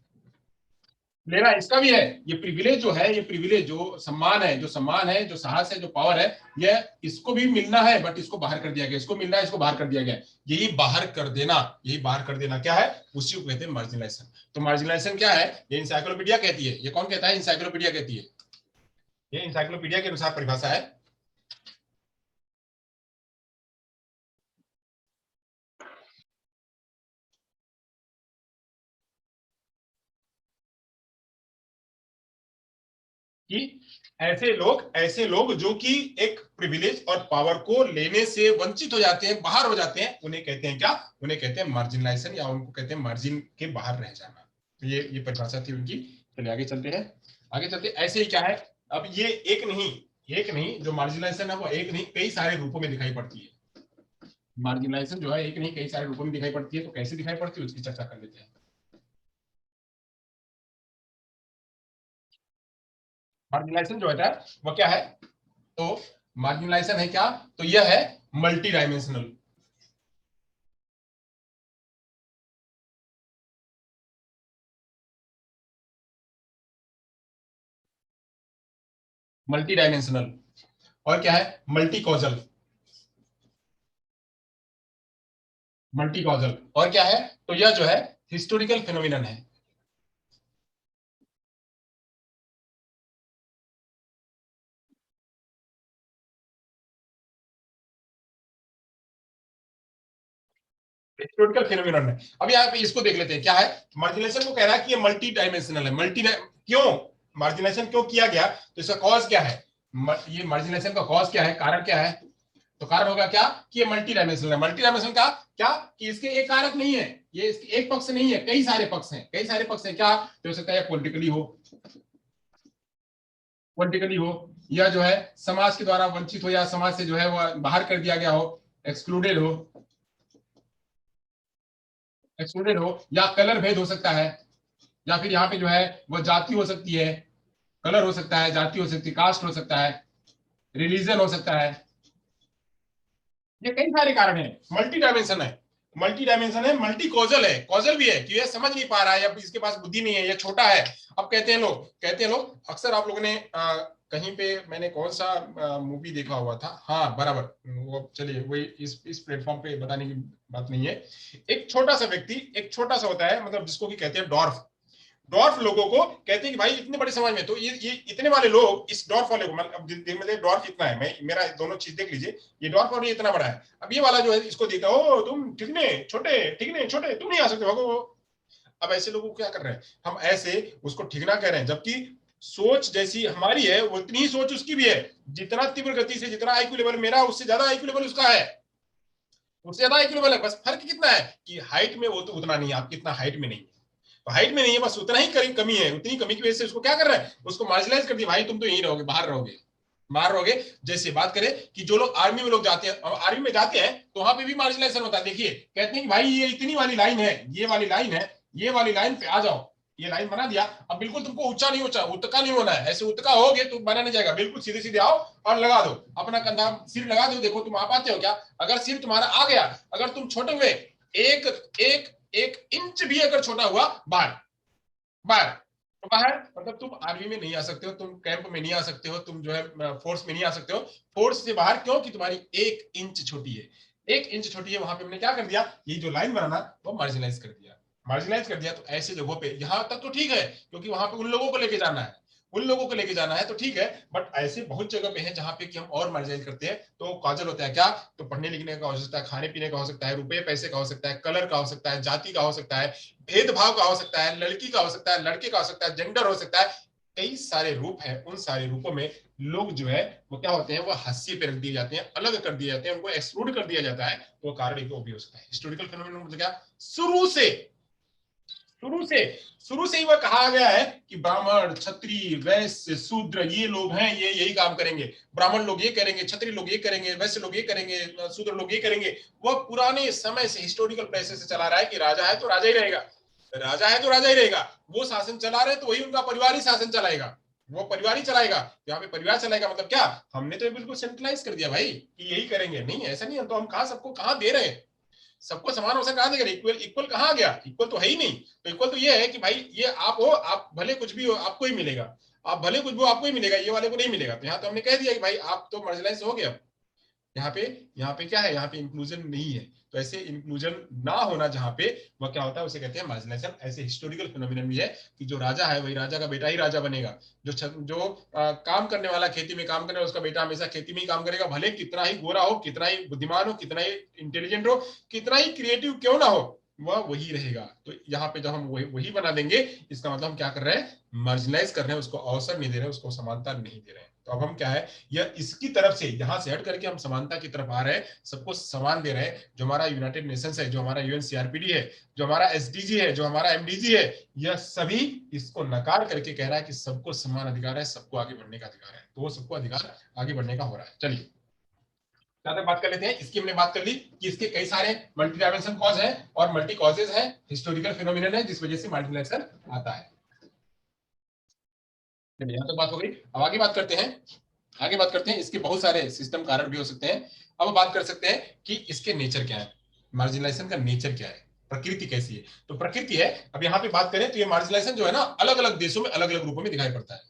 लेना इसका भी है। ये प्रिविलेज जो है, ये प्रिविलेज जो सम्मान है, जो सम्मान है, जो साहस है, जो पावर है, ये इसको भी मिलना है, बट इसको बाहर कर दिया गया, इसको मिलना है, इसको बाहर कर दिया गया। यही बाहर कर देना, यही बाहर कर देना क्या है, उसी को कहते हैं मार्जिनलाइजेशन। तो मार्जिनलाइजेशन क्या है, ये इंसाइक्लोपीडिया कहती है। ये कौन कहता है, इंसाइक्लोपीडिया कहती है। ये इंसाइक्लोपीडिया के अनुसार परिभाषा है। कि ऐसे लोग जो कि एक प्रिविलेज और पावर को लेने से वंचित हो जाते हैं, बाहर हो जाते हैं, उन्हें कहते हैं क्या, उन्हें कहते हैं मार्जिनलाइजेशन, या उनको कहते हैं मार्जिन के बाहर रह जाना। तो ये परिभाषा थी उनकी। चलिए आगे चलते हैं। आगे चलते ऐसे ही क्या है, अब ये एक नहीं जो मार्जिनलाइजेशन है वो एक नहीं कई सारे रूपों में दिखाई पड़ती है। मार्जिनलाइजेशन जो है एक नहीं कई सारे रूपों में दिखाई पड़ती है। तो कैसे दिखाई पड़ती है उसकी चर्चा कर लेते हैं। मार्जिनलाइजेशन जो है वो क्या है, तो मार्जिनलाइजेशन है क्या, तो यह है मल्टी डायमेंशनल। मल्टी डायमेंशनल और क्या है, मल्टी कॉजल। मल्टी कॉजल और क्या है, तो यह जो है हिस्टोरिकल फिनोमिनन है। हिस्टोरिकल फिनोमिनन है। अब यहाँ पे इसको देख लेते हैं क्या है। मार्जिनेशन को कह रहा है कि ये मल्टी डायमेंशनल है। क्यों मार्जिनेशन क्यों किया गया, तो इसका कॉज क्या है, ये मार्जिनेशन का कॉज क्या है, कारण क्या है। तो कारण होगा क्या कि ये मल्टी डायमेंशनल है। मल्टी डायमेंशनल का क्या, कि इसके एक कारक नहीं है, ये इसके एक पक्ष नहीं है, कई सारे पक्ष हैं, कई सारे पक्ष हैं। क्या तो हो सकता है पॉलिटिकली हो, पॉलिटिकली हो, या जो है समाज के द्वारा वंचित हो, या समाज से जो है वो बाहर कर दिया गया हो, एक्सक्लूडेड हो, एक्सक्लूडेड हो, या कलर भेद हो सकता है, या फिर यहाँ पे जो है वो जाति हो सकती है, कलर हो सकता है, जाति हो सकती है, कास्ट हो सकता है, रिलीजन हो सकता है। ये कई सारे कारण है, मल्टी डायमेंशन है। मल्टी डायमेंशन है, मल्टी कॉजल है, कॉजल भी है कि ये समझ नहीं पा रहा है, या इसके पास बुद्धि नहीं है, ये छोटा है। अब कहते हैं लोग अक्सर, आप लोगों ने कहीं पे मैंने कौन सा मूवी देखा हुआ था, हाँ बराबर, वो चलिए वही इस प्लेटफॉर्म पे बताने की बात नहीं है। एक छोटा सा व्यक्ति, एक छोटा सा होता है, मतलब जिसको कि कहते हैं डॉर्फ। डॉर्फ लोगों को कहते हैं कि भाई इतने बड़े समाज में, तो ये इतने वाले लोग इस डॉर्फ वाले को, मतलब डॉर्फ इतना है, मैं मेरा दोनों चीज देख लीजिए, ये डॉर्फ और ये इतना बड़ा है। अब ये वाला जो है इसको देखा, ओ तुम ठिकने छोटे, ठिकने छोटे, तुम नहीं आ सकते, भागो। अब ऐसे लोगों को क्या कर रहे हैं हम, ऐसे उसको ठिकना कह रहे हैं, जबकि सोच जैसी हमारी है वो उतनी ही सोच उसकी भी है। जितना तीव्र गति से, जितना आईक्यू लेवल मेरा, उससे ज्यादा आईक्यू लेवल उसका है, उससे ज्यादा आईक्यू लेवल है। बस फर्क कितना है कि हाइट में वो तो उतना नहीं है, आपकी इतना हाइट में नहीं है, तो हाइट में नहीं है, बस उतना ही कमी है। उतनी कमी की वजह से उसको क्या कर रहा है, उसको मार्जिनलाइज कर दिया, भाई तुम तो यहीं रहोगे, बाहर रहोगे, बाहर रहोगे। जैसे बात करें कि जो लोग आर्मी में लोग जाते हैं, आर्मी में जाते हैं, तो वहां पे भी मार्जिनलाइजेशन होता है। देखिए कहते हैं कि भाई ये इतनी वाली लाइन है, ये वाली लाइन है, ये वाली लाइन पे आ जाओ, ये लाइन बना दिया। अब बिल्कुल तुमको ऊंचा नहीं, ऊंचा उतका नहीं होना है, ऐसे उतका होगे तो बना नहीं जाएगा, बिल्कुल सीधे सीधे आओ और लगा दो अपना कंधा, सिर लगा दो, देखो तुम आ पाते हो क्या। अगर सिर तुम्हारा आ गया, अगर तुम छोटे हुए एक एक 1 इंच भी अगर छोटा हुआ बाहर, बाहर, तो बाहर मतलब तुम आर्मी में नहीं आ सकते हो, तुम कैंप में नहीं आ सकते हो, तुम जो है फोर्स में नहीं आ सकते हो, फोर्स से बाहर, क्यों कि तुम्हारी 1 इंच छोटी है, 1 इंच छोटी है। वहां पे हमने क्या कर दिया, ये जो लाइन बनाना वो मार्जिनलाइज कर दिया, मार्जिनलाइज कर दिया। तो ऐसे जगहों पे यहां तक तो ठीक है, क्योंकि वहां पे उन लोगों को लेके जाना है, उन लोगों को लेके जाना है तो ठीक है, बट ऐसे बहुत जगह पे है जहां पे कि हम और मार्जिनाइज करते हैं। तो काजल होता है क्या, तो पढ़ने लिखने का हो सकता है, खाने पीने का हो सकता है, रुपए पैसे का हो सकता है, कलर का हो सकता है, जाति का हो सकता है, भेदभाव का हो सकता है, लड़की का हो सकता है, लड़के का हो सकता है, जेंडर हो सकता है, कई सारे रूप हैं। उन सारे रूपों में लोग जो है वो क्या होते हैं, वो हाशिए पे रख दिए जाते हैं, अलग कर दिए जाते हैं, उनको एक्सक्लूड कर दिया जाता है। तो कारण एक भी हो सकता है हिस्टोरिकल फिनोमेनन, मतलब क्या, शुरू से, शुरू से, शुरू से ही वह कहा गया है कि ब्राह्मण, क्षत्रिय, वैश्य, शूद्र ये लोग हैं, ये यही काम करेंगे, ब्राह्मण लोग ये करेंगे, क्षत्रिय लोग ये करेंगे, वैश्य लोग ये करेंगे, शूद्र लोग ये करेंगे। वह पुराने समय से हिस्टोरिकल प्लेसेस से चला रहा है कि राजा है तो राजा ही रहेगा, राजा है तो राजा ही रहेगा, वो शासन चला रहे तो वही उनका परिवार ही शासन चलाएगा, वो परिवार ही चलाएगा। यहाँ पे परिवार चलाएगा मतलब क्या, हमने तो बिल्कुल सेंट्रलाइज कर दिया भाई कि यही करेंगे, नहीं ऐसा नहीं है, तो हम कहा सबको कहाँ दे रहे हैं, सबको समान अवसर कहां देगा, इक्वल, इक्वल कहां गया, इक्वल तो है ही नहीं। तो इक्वल तो ये है कि भाई ये आप हो, आप भले कुछ भी हो आपको ही मिलेगा, आप भले कुछ भी हो आपको ही मिलेगा, ये वाले को नहीं मिलेगा। तो यहाँ तो हमने कह दिया कि भाई आप तो मार्जिनलाइज हो गया। यहाँ पे, यहाँ पे क्या है, यहाँ पे इंक्लूजन नहीं है। तो ऐसे इंक्लूजन ना होना जहाँ पे, वह क्या होता है, उसे कहते हैं मार्जिनलाइजेशन। ऐसे हिस्टोरिकल फिनोमिनन भी है कि जो राजा है वही राजा का बेटा ही राजा बनेगा, काम करने वाला, खेती में काम करने वाला, उसका बेटा हमेशा खेती में ही काम करेगा, भले कितना ही गोरा हो, कितना ही बुद्धिमान हो, कितना ही इंटेलिजेंट हो, कितना ही क्रिएटिव क्यों ना हो, वह वही रहेगा। तो यहाँ पे जब हम वही बना देंगे, इसका मतलब हम क्या कर रहे हैं, मार्जिनलाइज कर रहे हैं, उसको अवसर नहीं दे रहे हैं, उसको समानता नहीं दे रहे हैं। तो अब हम क्या है, यह इसकी तरफ से, यहां से हट करके हम समानता की तरफ आ रहे हैं, सबको समान दे रहे हैं। जो हमारा यूनाइटेड नेशंस है, जो हमारा यूएनसीआरपीडी है, जो हमारा एसडीजी है, जो हमारा एमडीजी है, यह सभी इसको नकार करके कह रहा है कि सबको समान अधिकार है, सबको आगे बढ़ने का अधिकार है। तो वो सबको अधिकार आगे बढ़ने का हो रहा है। चलिए ज्यादा बात कर लेते हैं, इसकी हमने बात कर ली कि इसके कई सारे मल्टी डायमेंशन कॉज है और मल्टी कॉजेज है, हिस्टोरिकल फिनोमिनन है जिस वजह से मार्जिनलाइजेशन आता है। यहाँ तो बात हो गई, अब आगे बात करते हैं, आगे बात करते हैं, इसके बहुत सारे सिस्टम कारण भी हो सकते हैं। अब बात कर सकते हैं कि इसके नेचर क्या है, मार्जिनलाइजेशन का नेचर क्या है, प्रकृति कैसी है। तो प्रकृति है, अब यहाँ पे बात करें तो ये मार्जिनलाइजेशन जो है ना, अलग अलग देशों में अलग अलग रूपों में दिखाई पड़ता है।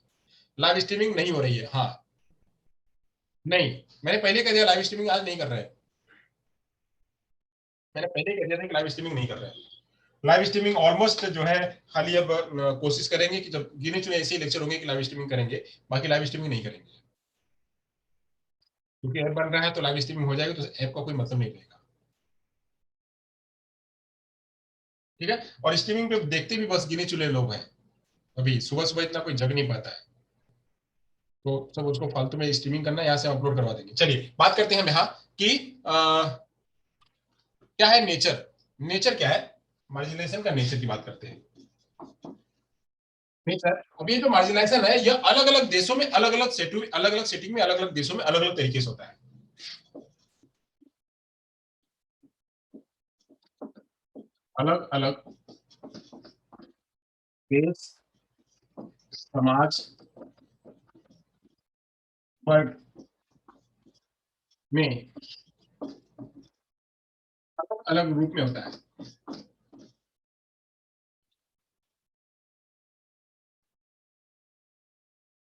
लाइव स्ट्रीमिंग नहीं हो रही है, हाँ, नहीं, मैंने पहले कह दिया लाइव स्ट्रीमिंग आज नहीं कर रहे हैं, मैंने पहले कह दिया था कि लाइव स्ट्रीमिंग नहीं कर रहे हैं। लाइव स्ट्रीमिंग ऑलमोस्ट जो है, खाली अब कोशिश करेंगे कि जब गिने चुने ऐसे लेक्चर होंगे कि लाइव स्ट्रीमिंग करेंगे, बाकी लाइव स्ट्रीमिंग नहीं करेंगे, क्योंकि ऐप बन रहा है तो लाइव स्ट्रीमिंग हो जाएगी, तो ऐप का कोई मतलब नहीं रहेगा। ठीक है, और स्ट्रीमिंग पे देखते भी बस गिने चुने लोग हैं, अभी सुबह सुबह इतना कोई जग नहीं पाता है, तो सब उसको फालतू में स्ट्रीमिंग करना, यहाँ से अपलोड करवा देंगे। चलिए बात करते हैं हम यहाँ कि क्या है नेचर, नेचर क्या है, मार्जिनेशन का नेचर की बात करते हैं। नेचर, अब ये जो मार्जिनेशन है, ये अलग अलग देशों में अलग अलग सेटिंग, अलग अलग सेटिंग में अलग अलग देशों में अलग अलग तरीके से होता है। अलग अलग देश, समाज, वर्ग में अलग अलग रूप में होता है,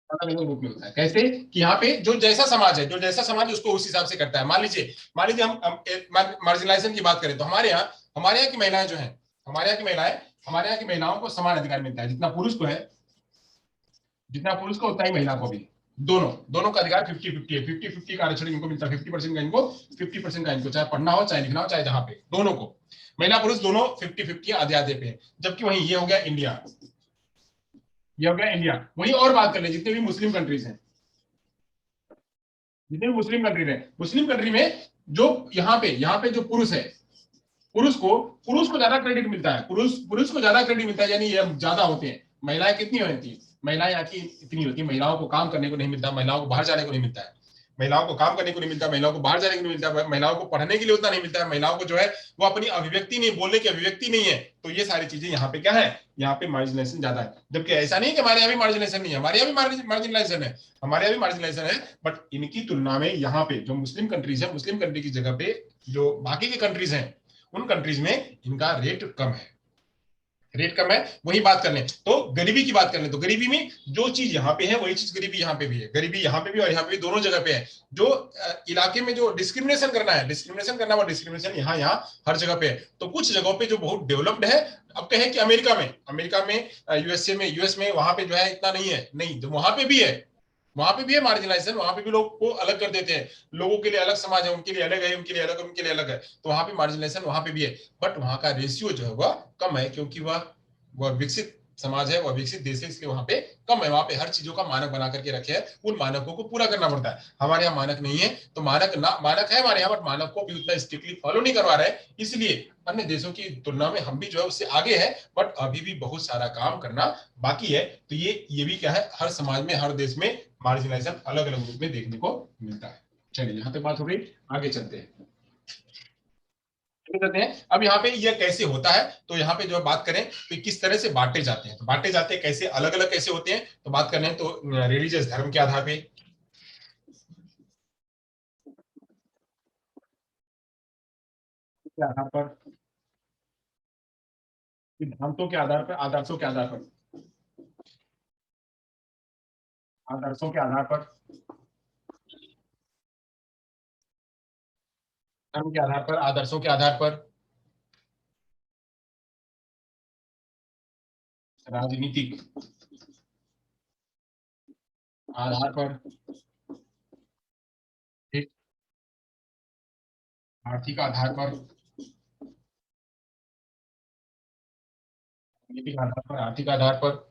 अलग अलग रूप में होता है। कैसे कि यहाँ पे जो जैसा समाज है, जो जैसा समाज उसको उस हिसाब से करता है। मान लीजिए हम मार्जिनलाइजेशन की बात करें तो हमारे यहाँ की महिलाएं जो है, हमारे यहाँ की महिलाओं को समान अधिकार मिलता है, जितना पुरुष को है, जितना पुरुष को उतना ही महिला को भी, दोनों दोनों का अधिकार 50-50 है, 50-50 का आरक्षण इनको मिलता है, 50% का इनको, 50% का इनको, चाहे पढ़ना हो चाहे लिखना हो, चाहे जहां पे, दोनों को, महिला पुरुष दोनों 50-50 आधे आधे पे। जबकि वहीं ये हो गया इंडिया, ये हो गया इंडिया। वहीं और बात कर ले, जितने भी मुस्लिम कंट्रीज हैं, जितने भी मुस्लिम कंट्रीज हैं, मुस्लिम कंट्री में जो यहाँ पे जो पुरुष है, पुरुष को ज्यादा क्रेडिट मिलता है, पुरुष को ज्यादा क्रेडिट मिलता है, यानी ये ज्यादा होते हैं। महिलाएं कितनी होती है, महिलाएं यहाँ की इतनी होती है, महिलाओं को काम करने को नहीं मिलता, महिलाओं को बाहर जाने को नहीं मिलता है, महिलाओं को काम करने को नहीं मिलता, महिलाओं को बाहर जाने को नहीं मिलता, महिलाओं को पढ़ने के लिए उतना नहीं मिलता है, महिलाओं को जो है वो अपनी अभिव्यक्ति नहीं, बोलने की अभिव्यक्ति नहीं है। तो ये सारी चीजें यहाँ पे क्या है, यहाँ पे मार्जिनेशन ज्यादा है। जबकि ऐसा नहीं है कि हमारे यहाँ भी मार्जिनेशन नहीं है, हमारे यहाँ भी मार्जिनेशन है, हमारे यहाँ भी मार्जिनेशन है, बट इनकी तुलना में यहाँ पे जो मुस्लिम कंट्रीज है, मुस्लिम कंट्री की जगह पे जो बाकी की कंट्रीज हैं, उन कंट्रीज में इनका रेट कम है। रेट कम है, वही बात कर लें। तो गरीबी की बात कर लें तो गरीबी में जो चीज यहाँ पे है वही चीज गरीबी यहाँ पे भी है, गरीबी यहाँ पे भी और यहाँ पे भी, दोनों जगह पे है। जो इलाके में जो डिस्क्रिमिनेशन करना है, डिस्क्रिमिनेशन करना, वो डिस्क्रिमिनेशन यहाँ यहाँ हर जगह पे है। तो कुछ जगहों पे जो बहुत डेवलप्ड है, अब कहें कि अमेरिका में यूएसए में, यूएस में वहां पे जो है इतना नहीं है, नहीं, तो वहां पे भी है, वहां पे भी है मार्जिनलाइजेशन, वहां पे भी लोग को अलग कर देते हैं, लोगों के लिए अलग समाज है, उनके लिए अलग है, उनके लिए अलग है, उनके लिए अलग है, तो वहां पे मार्जिनलाइजेशन वहां पे भी है। बट वहां का रेशियो जो है वह कम है, क्योंकि वह विकसित समाज है, वह विकसित देश है, इसलिए वहां पे कम है, वहां पे हर चीजों का मानक बना करके रखे हैं, उन मानकों को पूरा करना पड़ता है। हमारे यहाँ मानक नहीं है, तो मानक है हमारे यहाँ, बट मानक को भी उतना स्ट्रिक्टली फॉलो नहीं करवा रहे, इसलिए अन्य देशों की तुलना में हम भी जो है उससे आगे है, बट अभी भी बहुत सारा काम करना बाकी है। तो ये भी क्या है, हर समाज में, हर देश में मार्जिनलाइजेशन अलग अलग रूप में देखने को मिलता है। चलिए, यहाँ तक बात हो गई, आगे चलते हैं। करते हैं अब यहाँ पे यह कैसे होता है, तो यहाँ पे जो बात करें तो किस तरह से बांटे जाते हैं, तो बांटे जाते हैं कैसे, अलग अलग कैसे होते हैं, तो बात करने तो रिलीजियस, धर्म के आधार पे, के आधार पर, सिद्धांतों के आधार पर, आदर्शों के आधार पर, आदर्शों के आधार पर, धर्म के आधार पर, आदर्शों के आधार पर, राजनीतिक आधार पर, ठीक, आर्थिक आधार पर, राजनीतिक आधार पर, आर्थिक आधार पर,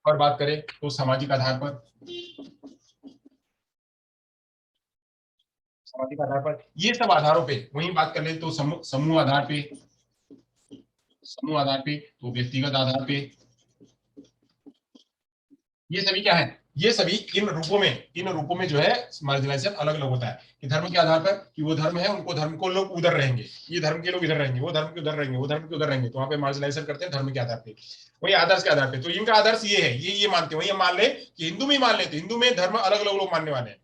और बात करें तो सामाजिक आधार पर, सामाजिक आधार पर, ये सब आधारों पे, वहीं बात कर ले तो समूह आधार पे, समूह आधार पे, तो व्यक्तिगत आधार पे, ये सभी क्या है, ये सभी इन रूपों में जो है मार्जिनाइजेशन अलग अलग होता है, कि धर्म के आधार पर, कि वो धर्म है, उनको धर्म को लोग उधर रहेंगे, ये धर्म के लोग इधर रहेंगे, वो धर्म के उधर रहेंगे, वो धर्म के उधर रहेंगे, तो वहां पे मार्जिनाइजेशन करते हैं धर्म के आधार पे। वही आदर्श के आधार पे, तो इनका आदर्श ये है, ये मानते हैं, वही मान ले कि हिंदू में ही मान ले, तो हिंदू में धर्म अलग अलग लोग मानने वाले हैं,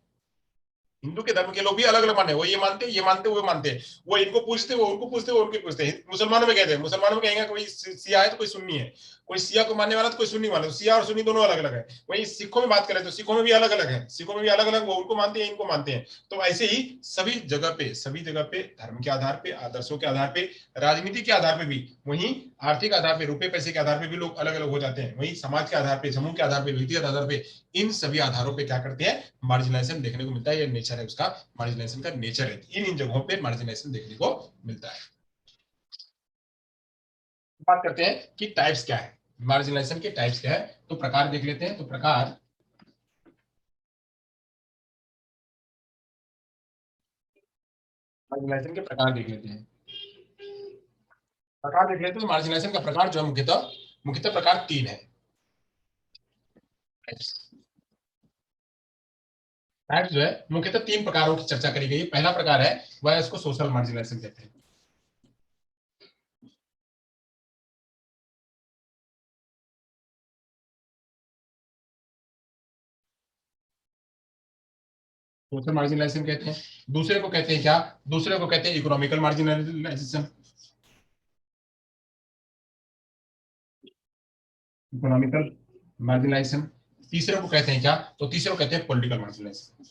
हिंदू के धर्म के लोग भी अलग अलग माने, वो ये मानते, ये मानते, वो मानते हैं, वो इनको पूछते, वो उनको पूछते, वो उनके पूछते हैं। मुसलमानों में कहते हैं, मुसलमानों में कहेंगे कोई सिया है तो कोई सुन्नी है, कोई सिया को मानने वाला तो कोई सुन्नी वाला, तो सिया और सुन्नी दोनों अलग अलग है। वही सिखों में बात करें तो सिखों में भी अलग अलग है, सिखों में भी अलग अलग, वो उनको मानते हैं, इनको मानते हैं। तो ऐसे ही सभी जगह पे धर्म के आधार पे, आदर्शों के आधार पे, राजनीति के आधार पे भी, वहीं आर्थिक आधार पे, रुपए पैसे के आधार पे भी लोग अलग अलग हो जाते हैं, वहीं समाज के आधार पे, समूह के आधार पे, व्यक्तिगत आधार पे, इन सभी आधारों पे क्या करते हैं, मार्जिनाइजेशन देखने को मिलता है, ये नेचर है उसका, मार्जिनेशन का नेचर है, इन जगहों पे मार्जिनेशन देखने को मिलता है। बात करते हैं कि टाइप्स क्या है, मार्जिनेशन के टाइप्स क्या है, तो प्रकार देख लेते हैं। तो मार्जिनेशन के प्रकार देख लेते हैं। प्रकार देख लेते हैं, मार्जिनेशन का प्रकार जो है मुख्यतः मुख्यतः प्रकार तीन है। टाइप्स जो है मुख्यतः तीन प्रकारों की चर्चा करी गई है। पहला प्रकार है वह इसको सोशल मार्जिनेशन कहते हैं। सोशल मार्जिनाइजेशन कहते हैं। दूसरे को कहते हैं क्या, दूसरे को कहते हैं इकोनॉमिकल मार्जिनाइजेशन, इकोनॉमिकल मार्जिनाइजेशन। तीसरे को कहते हैं क्या, तो तीसरे को कहते हैं पॉलिटिकल मार्जिनाइजेशन।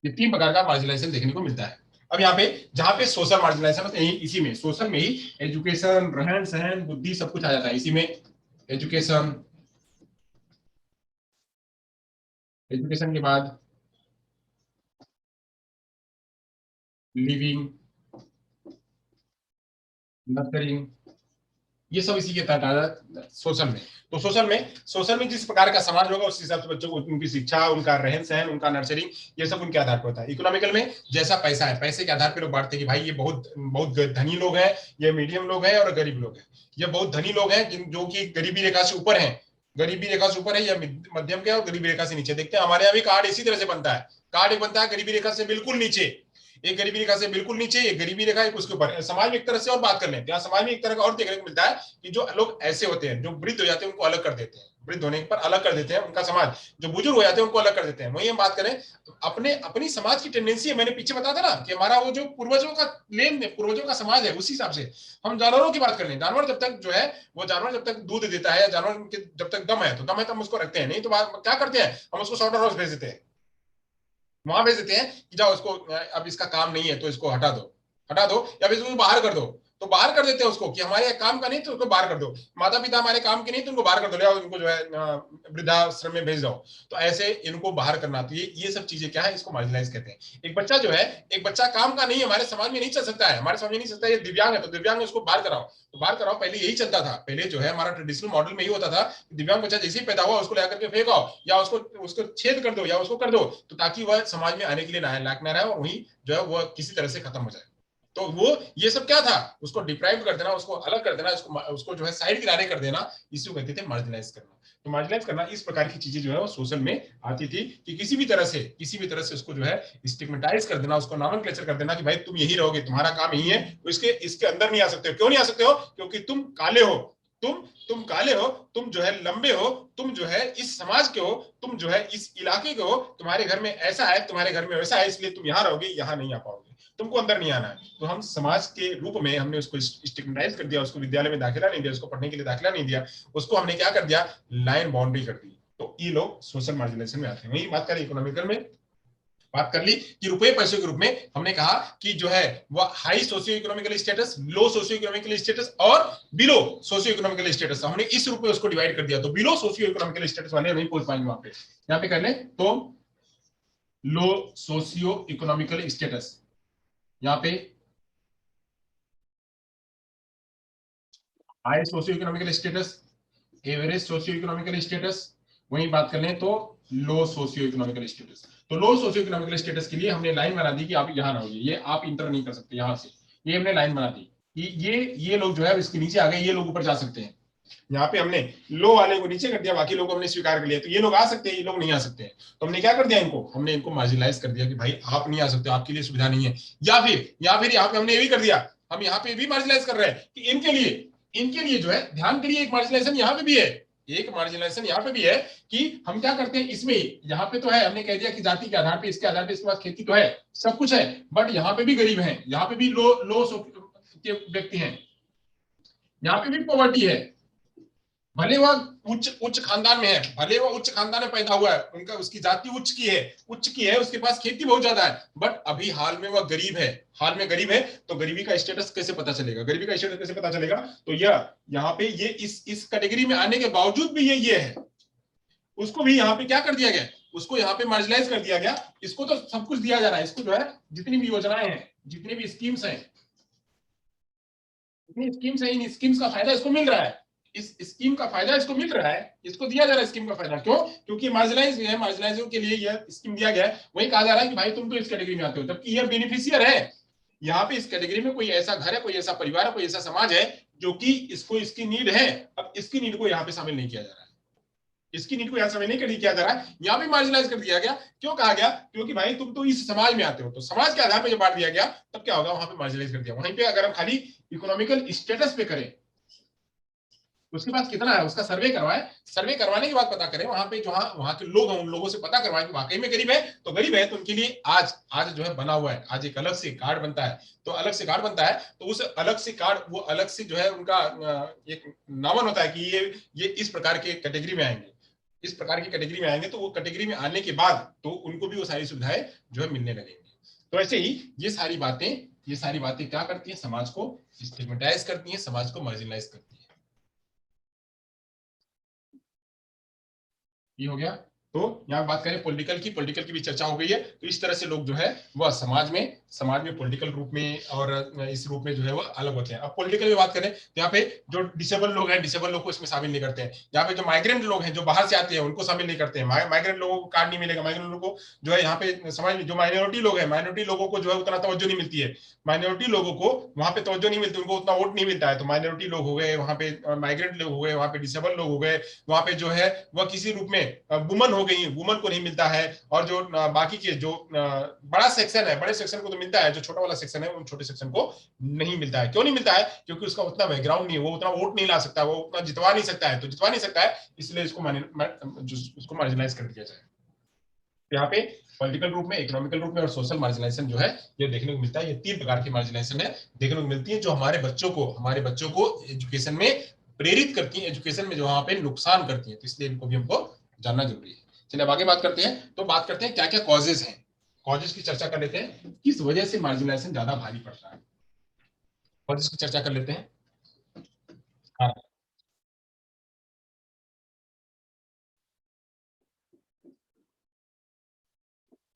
ये तीन प्रकार का मार्जिनाइजेशन देखने को मिलता है। अब यहाँ पे जहां पे सोशल मार्जिनाइजेशन होता है, इसी में सोशल में ही एजुकेशन, रहन सहन, बुद्धि सब कुछ आ जाता है इसी में। एजुकेशन, एजुकेशन के बाद लिविंग, नर्सरिंग, ये सब इसी के तहत आ जाता है सोशल में। तो सोशल में जिस प्रकार का समाज होगा उस हिसाब से बच्चों को उनकी शिक्षा, उनका रहन सहन, उनका नर्सरिंग, ये सब उनके आधार पर होता है। इकोनॉमिकल में जैसा पैसा है, पैसे के आधार पर लोग बांटते हैं कि भाई ये बहुत बहुत धनी लोग हैं, ये मीडियम लोग हैं और गरीब लोग हैं। ये बहुत धनी लोग हैं जो कि गरीबी रेखा से ऊपर है, गरीबी रेखा से ऊपर है, या मध्यम के और गरीबी रेखा से नीचे। देखते हैं हमारे यहाँ भी कार्ड इसी तरह से बनता है, कार्ड बनता है गरीबी रेखा से बिल्कुल नीचे, एक गरीबी रेखा से बिल्कुल नीचे, एक गरीबी रेखा एक उसके ऊपर। समाज में एक तरह से और बात कर लें, यहाँ समाज में एक तरह का और देखने को मिलता है कि जो लोग ऐसे होते हैं जो वृद्ध हो जाते हैं उनको अलग कर देते हैं, वृद्ध होने पर अलग कर देते हैं उनका समाज, जो बुजुर्ग हो जाते हैं उनको अलग कर देते हैं। वही हम बात करें अपने अपनी समाज की टेंडेंसी है, मैंने पीछे बताया था ना कि हमारा वो जो पूर्वजों का लेन पूर्वजों का समाज है, उसी हिसाब से हम जानवरों की बात कर लें। जानवर जब तक जो है वो जानवर जब तक दूध देता है, जानवर के जब तक दम है तो दम है तो हम उसको रखते हैं, नहीं तो क्या करते हैं हम उसको स्लॉटर हाउस भेज देते हैं, वहां भेज देते हैं कि जाओ इसको, अब इसका काम नहीं है तो इसको हटा दो, हटा दो, या फिर इसको बाहर कर दो। तो बाहर कर देते हैं उसको कि हमारे काम का नहीं तो उसको बाहर कर दो, माता पिता हमारे काम के नहीं तो उनको बाहर कर दो, ले आओ इनको जो है वृद्धाश्रम में भेज दो। तो ऐसे इनको बाहर करना, तो ये सब चीजें क्या है, इसको मार्जिनलाइज कहते हैं। एक बच्चा जो है, एक बच्चा काम का नहीं, हमारे समाज में नहीं चल सकता है, हमारे समाज में नहीं चलता, ये दिव्यांग है तो दिव्यांग उसको बाहर कराओ, तो बाहर कराओ। पहले यही चलता था, पहले जो है हमारा ट्रेडिशनल मॉडल में ही होता था, दिव्यांग बच्चा जैसे ही पैदा हुआ उसको लेकर के फेंको या उसको उसको छेद कर दो या उसको कर दो, तो ताकि वह समाज में आने के लिए लायक ना रहे और वही जो है वह किसी तरह से खत्म हो जाए। तो वो ये सब क्या था, उसको डिप्राइव कर देना, उसको अलग कर देना, उसको जो है साइड किनारे कर देना, इसी को कहते थे मार्जिनलाइज करना। तो मार्जिनलाइज करना, इस प्रकार की चीजें जो है वो सोशल में आती थी कि किसी भी तरह से उसको जो है स्टिग्मेटाइज कर देना, उसको नॉमेनक्लेचर कर देना कि भाई तुम यही रहोगे, तुम्हारा काम यही है, तो इसके अंदर नहीं आ सकते हो। क्यों नहीं आ सकते हो? क्योंकि तुम काले हो, तुम काले हो, तुम जो है लंबे हो, तुम जो है इस समाज के हो, तुम जो है इस इलाके के हो, तुम्हारे घर में ऐसा है, तुम्हारे घर में वैसा है, इसलिए तुम यहाँ रहोगे, यहाँ नहीं आ पाओगे, तुमको अंदर नहीं आना है। तो हम समाज के रूप में हमने उसको स्टिग्मेटाइज कर दिया, उसको विद्यालय में दाखिला नहीं दिया, उसको पढ़ने के लिए दाखिला नहीं दिया, उसको हमने क्या कर दिया, लाइन बाउंड्री कर दी। तो ये लोग सोशल मार्जिनेशन में आते हैं। वही बात करें इकोनॉमिकल में, बात कर ली कि रुपए पैसे के रूप में हमने कहा कि जो है वह हाई सोशियो इकोनॉमिकल स्टेटस, लो सोशियो इकोनॉमिकल स्टेटस और बिलो सोशियो इकोनॉमिकल स्टेटस, हमने इस रूप में उसको डिवाइड कर दिया। तो बिलो सोशियो इकोनॉमिकल स्टेटस वाले नहीं पहुंच पाएंगे वहां पे, यहाँ पे कर ले तो लो सोशियो इकोनॉमिकल स्टेटस, यहाँ पे high socio economical status, average socio economical status, वही बात कर लें तो लो सोशियो इकोनॉमिकल स्टेटस। तो लो सोशियो इकोनॉमिकल स्टेटस के लिए हमने लाइन बना दी कि आप यहाँ रहोगे, ये आप इंटर नहीं कर सकते यहाँ से, ये हमने लाइन बना दी कि ये लोग जो है इसके नीचे आ गए, ये लोग ऊपर जा सकते हैं। यहाँ पे हमने लो वाले को नीचे कर दिया, बाकी लोग हमने स्वीकार कर लिया, तो ये लोग आ सकते हैं, ये लोग नहीं आ सकते हैं। तो हमने क्या कर दिया इनको, हमने इनको मार्जिनलाइज कर दिया कि भाई आप नहीं आ सकते, आपके लिए सुविधा नहीं है। या फिर यहाँ पे हमने ये भी कर दिया, हम यहाँ पे भी मार्जिनलाइज कर रहे हैं कि इनके लिए जो है ध्यान के लिए एक मार्जिनलाइजेशन यहाँ पे भी है, एक मार्जिनलाइजेशन यहाँ पे भी है कि हम क्या करते हैं इसमें, यहाँ पे तो है हमने कह दिया कि जाति के आधार पे, इसके आधार पे, इसके पास खेती तो है, सब कुछ है, बट यहाँ पे भी गरीब हैं, यहाँ पे भी लो के व्यक्ति हैं, यहाँ पे भी पॉवर्टी है। भले वह उच्च खानदान में है, भले वह उच्च खानदान में पैदा हुआ है, उनका उसकी जाति उच्च की है, उसके पास खेती बहुत ज्यादा है, बट अभी हाल में वह गरीब है, हाल में गरीब है। तो गरीबी का स्टेटस कैसे पता चलेगा, गरीबी का स्टेटस कैसे पता चलेगा? तो यह यहाँ पे ये इस कैटेगरी में आने के बावजूद भी ये है, उसको भी यहाँ पे क्या कर दिया गया, उसको यहाँ पे मार्जिनलाइज कर दिया गया। इसको तो सब कुछ दिया जा रहा है, इसको जो है जितनी भी योजनाएं हैं, जितनी भी स्कीम्स हैं, जितनी स्कीम्स हैं, इन स्कीम्स का फायदा इसको मिल रहा है, इस स्कीम का फायदा इसको मिल रहा है, इसको दिया जा रहा है स्कीम का फायदा। क्यों? क्योंकि मार्जिनलाइज है, मार्जिनलाइजों के लिए यह स्कीम दिया गया है। वही कहा जा रहा है कि भाई तुम तो इस कैटेगरी में आते हो, जबकि यह बेनिफिशियर है। यहाँ पे इस कैटेगरी में कोई ऐसा घर है, कोई ऐसा परिवार है, कोई ऐसा समाज है जो कि इसको इसकी नीड है, अब इसकी नीड को यहाँ पे शामिल नहीं किया जा रहा है, इसकी नीड को यहाँ शामिल नहीं किया जा रहा है, यहाँ पे मार्जिनलाइज कर दिया गया। क्यों कहा गया? क्योंकि भाई तुम तो इस समाज में आते हो, तो समाज के आधार पर जब बांट दिया गया तब क्या होगा, वहां पे मार्जिनलाइज कर दिया। वहीं पे अगर हम खाली इकोनॉमिकल स्टेटस पे करें, उसके पास कितना है उसका सर्वे करवाएं, सर्वे करवाने के बाद पता करें वहां पे जो वहां के लोग हैं उन लोगों से पता करवाएं कि वाकई में गरीब है, तो गरीब है तो उनके लिए आज जो है बना हुआ है, आज एक अलग से कार्ड बनता है। तो अलग से कार्ड बनता है, तो उस अलग से कार्ड, वो अलग से जो है उनका एक नामन होता है कि ये इस प्रकार के कैटेगरी में आएंगे, इस प्रकार की कैटेगरी में आएंगे। तो वो कैटेगरी में आने के बाद तो उनको भी वो सारी सुविधाएं जो है मिलने लगेंगी। तो ऐसे ही ये सारी बातें क्या करती है, समाज को स्टिग्मेटाइज करती है, समाज को मार्जिनलाइज करती है। ये हो गया। तो यहाँ बात करें पॉलिटिकल की भी चर्चा हो गई है। तो इस तरह से लोग जो है वह समाज में पॉलिटिकल रूप में और इस रूप में जो है वह अलग होते हैं। अब पॉलिटिकल में बात करें तो यहाँ पे जो डिसेबल लोग हैं, डिसेबल लोग को इसमें शामिल नहीं करते हैं। यहाँ पे जो माइग्रेंट लोग हैं, जो बाहर से आते हैं, उनको शामिल नहीं करते हैं। माइग्रेंट लोगों को कार्ड नहीं मिलेगा, माइग्रेंट लोगों को जो है यहाँ पे समाज में जो माइनॉरिटी लोग हैं, माइनॉरिटी लोगों को जो है उतना तवज्जो नहीं मिलती है, माइनॉरिटी लोगों को वहां पे तवज्जो नहीं मिलती, उनको उतना वोट नहीं मिलता है। तो माइनॉरिटी लोग हो गए वहां पे, माइग्रेंट लोग हो गए वहां पे, डिसेबल लोग हो गए वहां पे, जो है वह किसी रूप में वुमन हो गई, वुमन को नहीं मिलता है, और जो बाकी के जो बड़ा सेक्शन है, बड़े सेक्शन को तो मिलता है, जो छोटा वाला सेक्शन है उन छोटे सेक्शन को नहीं मिलता है। क्यों नहीं मिलता है? क्योंकि उसका उतना बैकग्राउंड नहीं है, वो उतना वोट नहीं ला सकता, वो उतना जितवा नहीं सकता है, तो जितवा नहीं सकता है इसलिए उसको मार्जिनलाइज कर दिया जाए। यहाँ पे पॉलिटिकल रूप में, इकोनॉमिकल रूप में और सोशल मार्जिनलाइजेशन जो है ये देखने को मिलता है। ये 3 प्रकार की मार्जिनलाइजेशन है देखने को मिलती है, जो हमारे बच्चों को एजुकेशन में प्रेरित करती है, एजुकेशन में जो वहां पे नुकसान करती है, तो इसलिए इनको भी हमको जानना जरूरी है। चलिए अब आगे बात करते हैं, तो बात करते हैं क्या क्या कॉजेज हैं, कॉजेज की चर्चा कर लेते हैं, किस वजह से मार्जिनलाइजेशन ज्यादा भारी पड़ता है, कॉजेज की चर्चा कर लेते हैं। हाँ,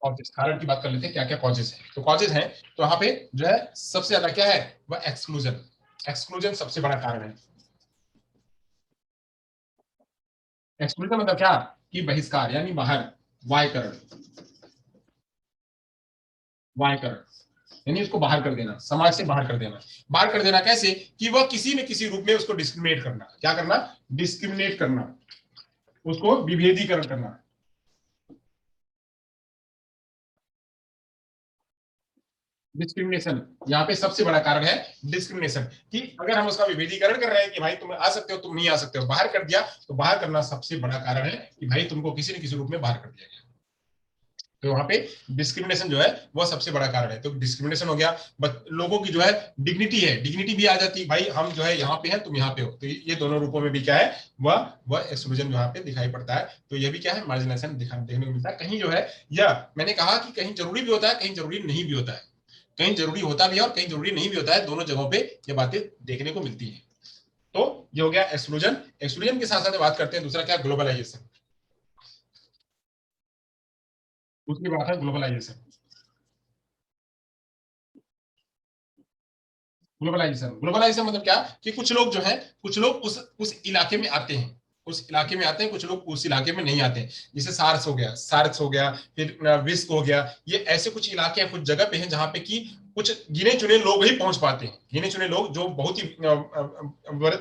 कॉजेज कारण की बात कर लेते हैं, क्या क्या कॉजेज है। तो कॉजेज हैं, तो यहाँ पे जो है सबसे ज्यादा क्या है, वह एक्सक्लूजन, एक्सक्लूजन सबसे बड़ा कारण है। एक्सक्लूजन मतलब क्या, कि बहिष्कार यानी बाहर, वायकरण, वायकरण यानी उसको बाहर कर देना, समाज से बाहर कर देना। बाहर कर देना कैसे, कि वह किसी न किसी रूप में उसको डिस्क्रिमिनेट करना, क्या करना, डिस्क्रिमिनेट करना, उसको विभेदीकरण करना। डिस्क्रिमिनेशन यहाँ पे सबसे बड़ा कारण है, डिस्क्रिमिनेशन, कि अगर हम उसका विभेदीकरण कर रहे हैं कि भाई तुम आ सकते हो, तुम नहीं आ सकते हो, बाहर कर दिया, तो बाहर करना सबसे बड़ा कारण है कि भाई तुमको किसी न किसी रूप में बाहर कर दिया गया। तो वहां पे डिस्क्रिमिनेशन जो है वह सबसे बड़ा कारण है। तो डिस्क्रिमिनेशन हो गया, लोगों की जो है डिग्निटी है, डिग्निटी भी आ जाती है, भाई हम जो है यहाँ पे हैं, तुम यहाँ पे हो, तो ये दोनों रूपों में भी क्या है, वह एक्सक्लूजन जो यहाँ पे दिखाई पड़ता है। तो ये भी क्या है, मार्जिनेशन देखने को मिलता है कहीं जो है, या मैंने कहा कि कहीं जरूरी भी होता है, कहीं जरूरी नहीं भी होता है, कहीं जरूरी होता भी है और कहीं जरूरी नहीं भी होता है, दोनों जगहों पे ये बातें देखने को मिलती है। तो ये हो गया एक्सक्लूजन। एक्सक्लूजन के साथ साथ बात करते हैं दूसरा क्या, ग्लोबलाइजेशन। दूसरी बात है ग्लोबलाइजेशन। ग्लोबलाइजेशन, ग्लोबलाइजेशन मतलब क्या, कि कुछ लोग जो है, कुछ लोग उस इलाके में आते हैं, उस इलाके में आते हैं, कुछ लोग उस इलाके में नहीं आते हैं। जैसे सार्स हो गया, फिर विस्क हो गया, ये ऐसे कुछ इलाके हैं, कुछ जगह पे हैं जहां पे कि कुछ गिने चुने लोग ही पहुंच पाते हैं, गिने चुने लोग जो बहुत ही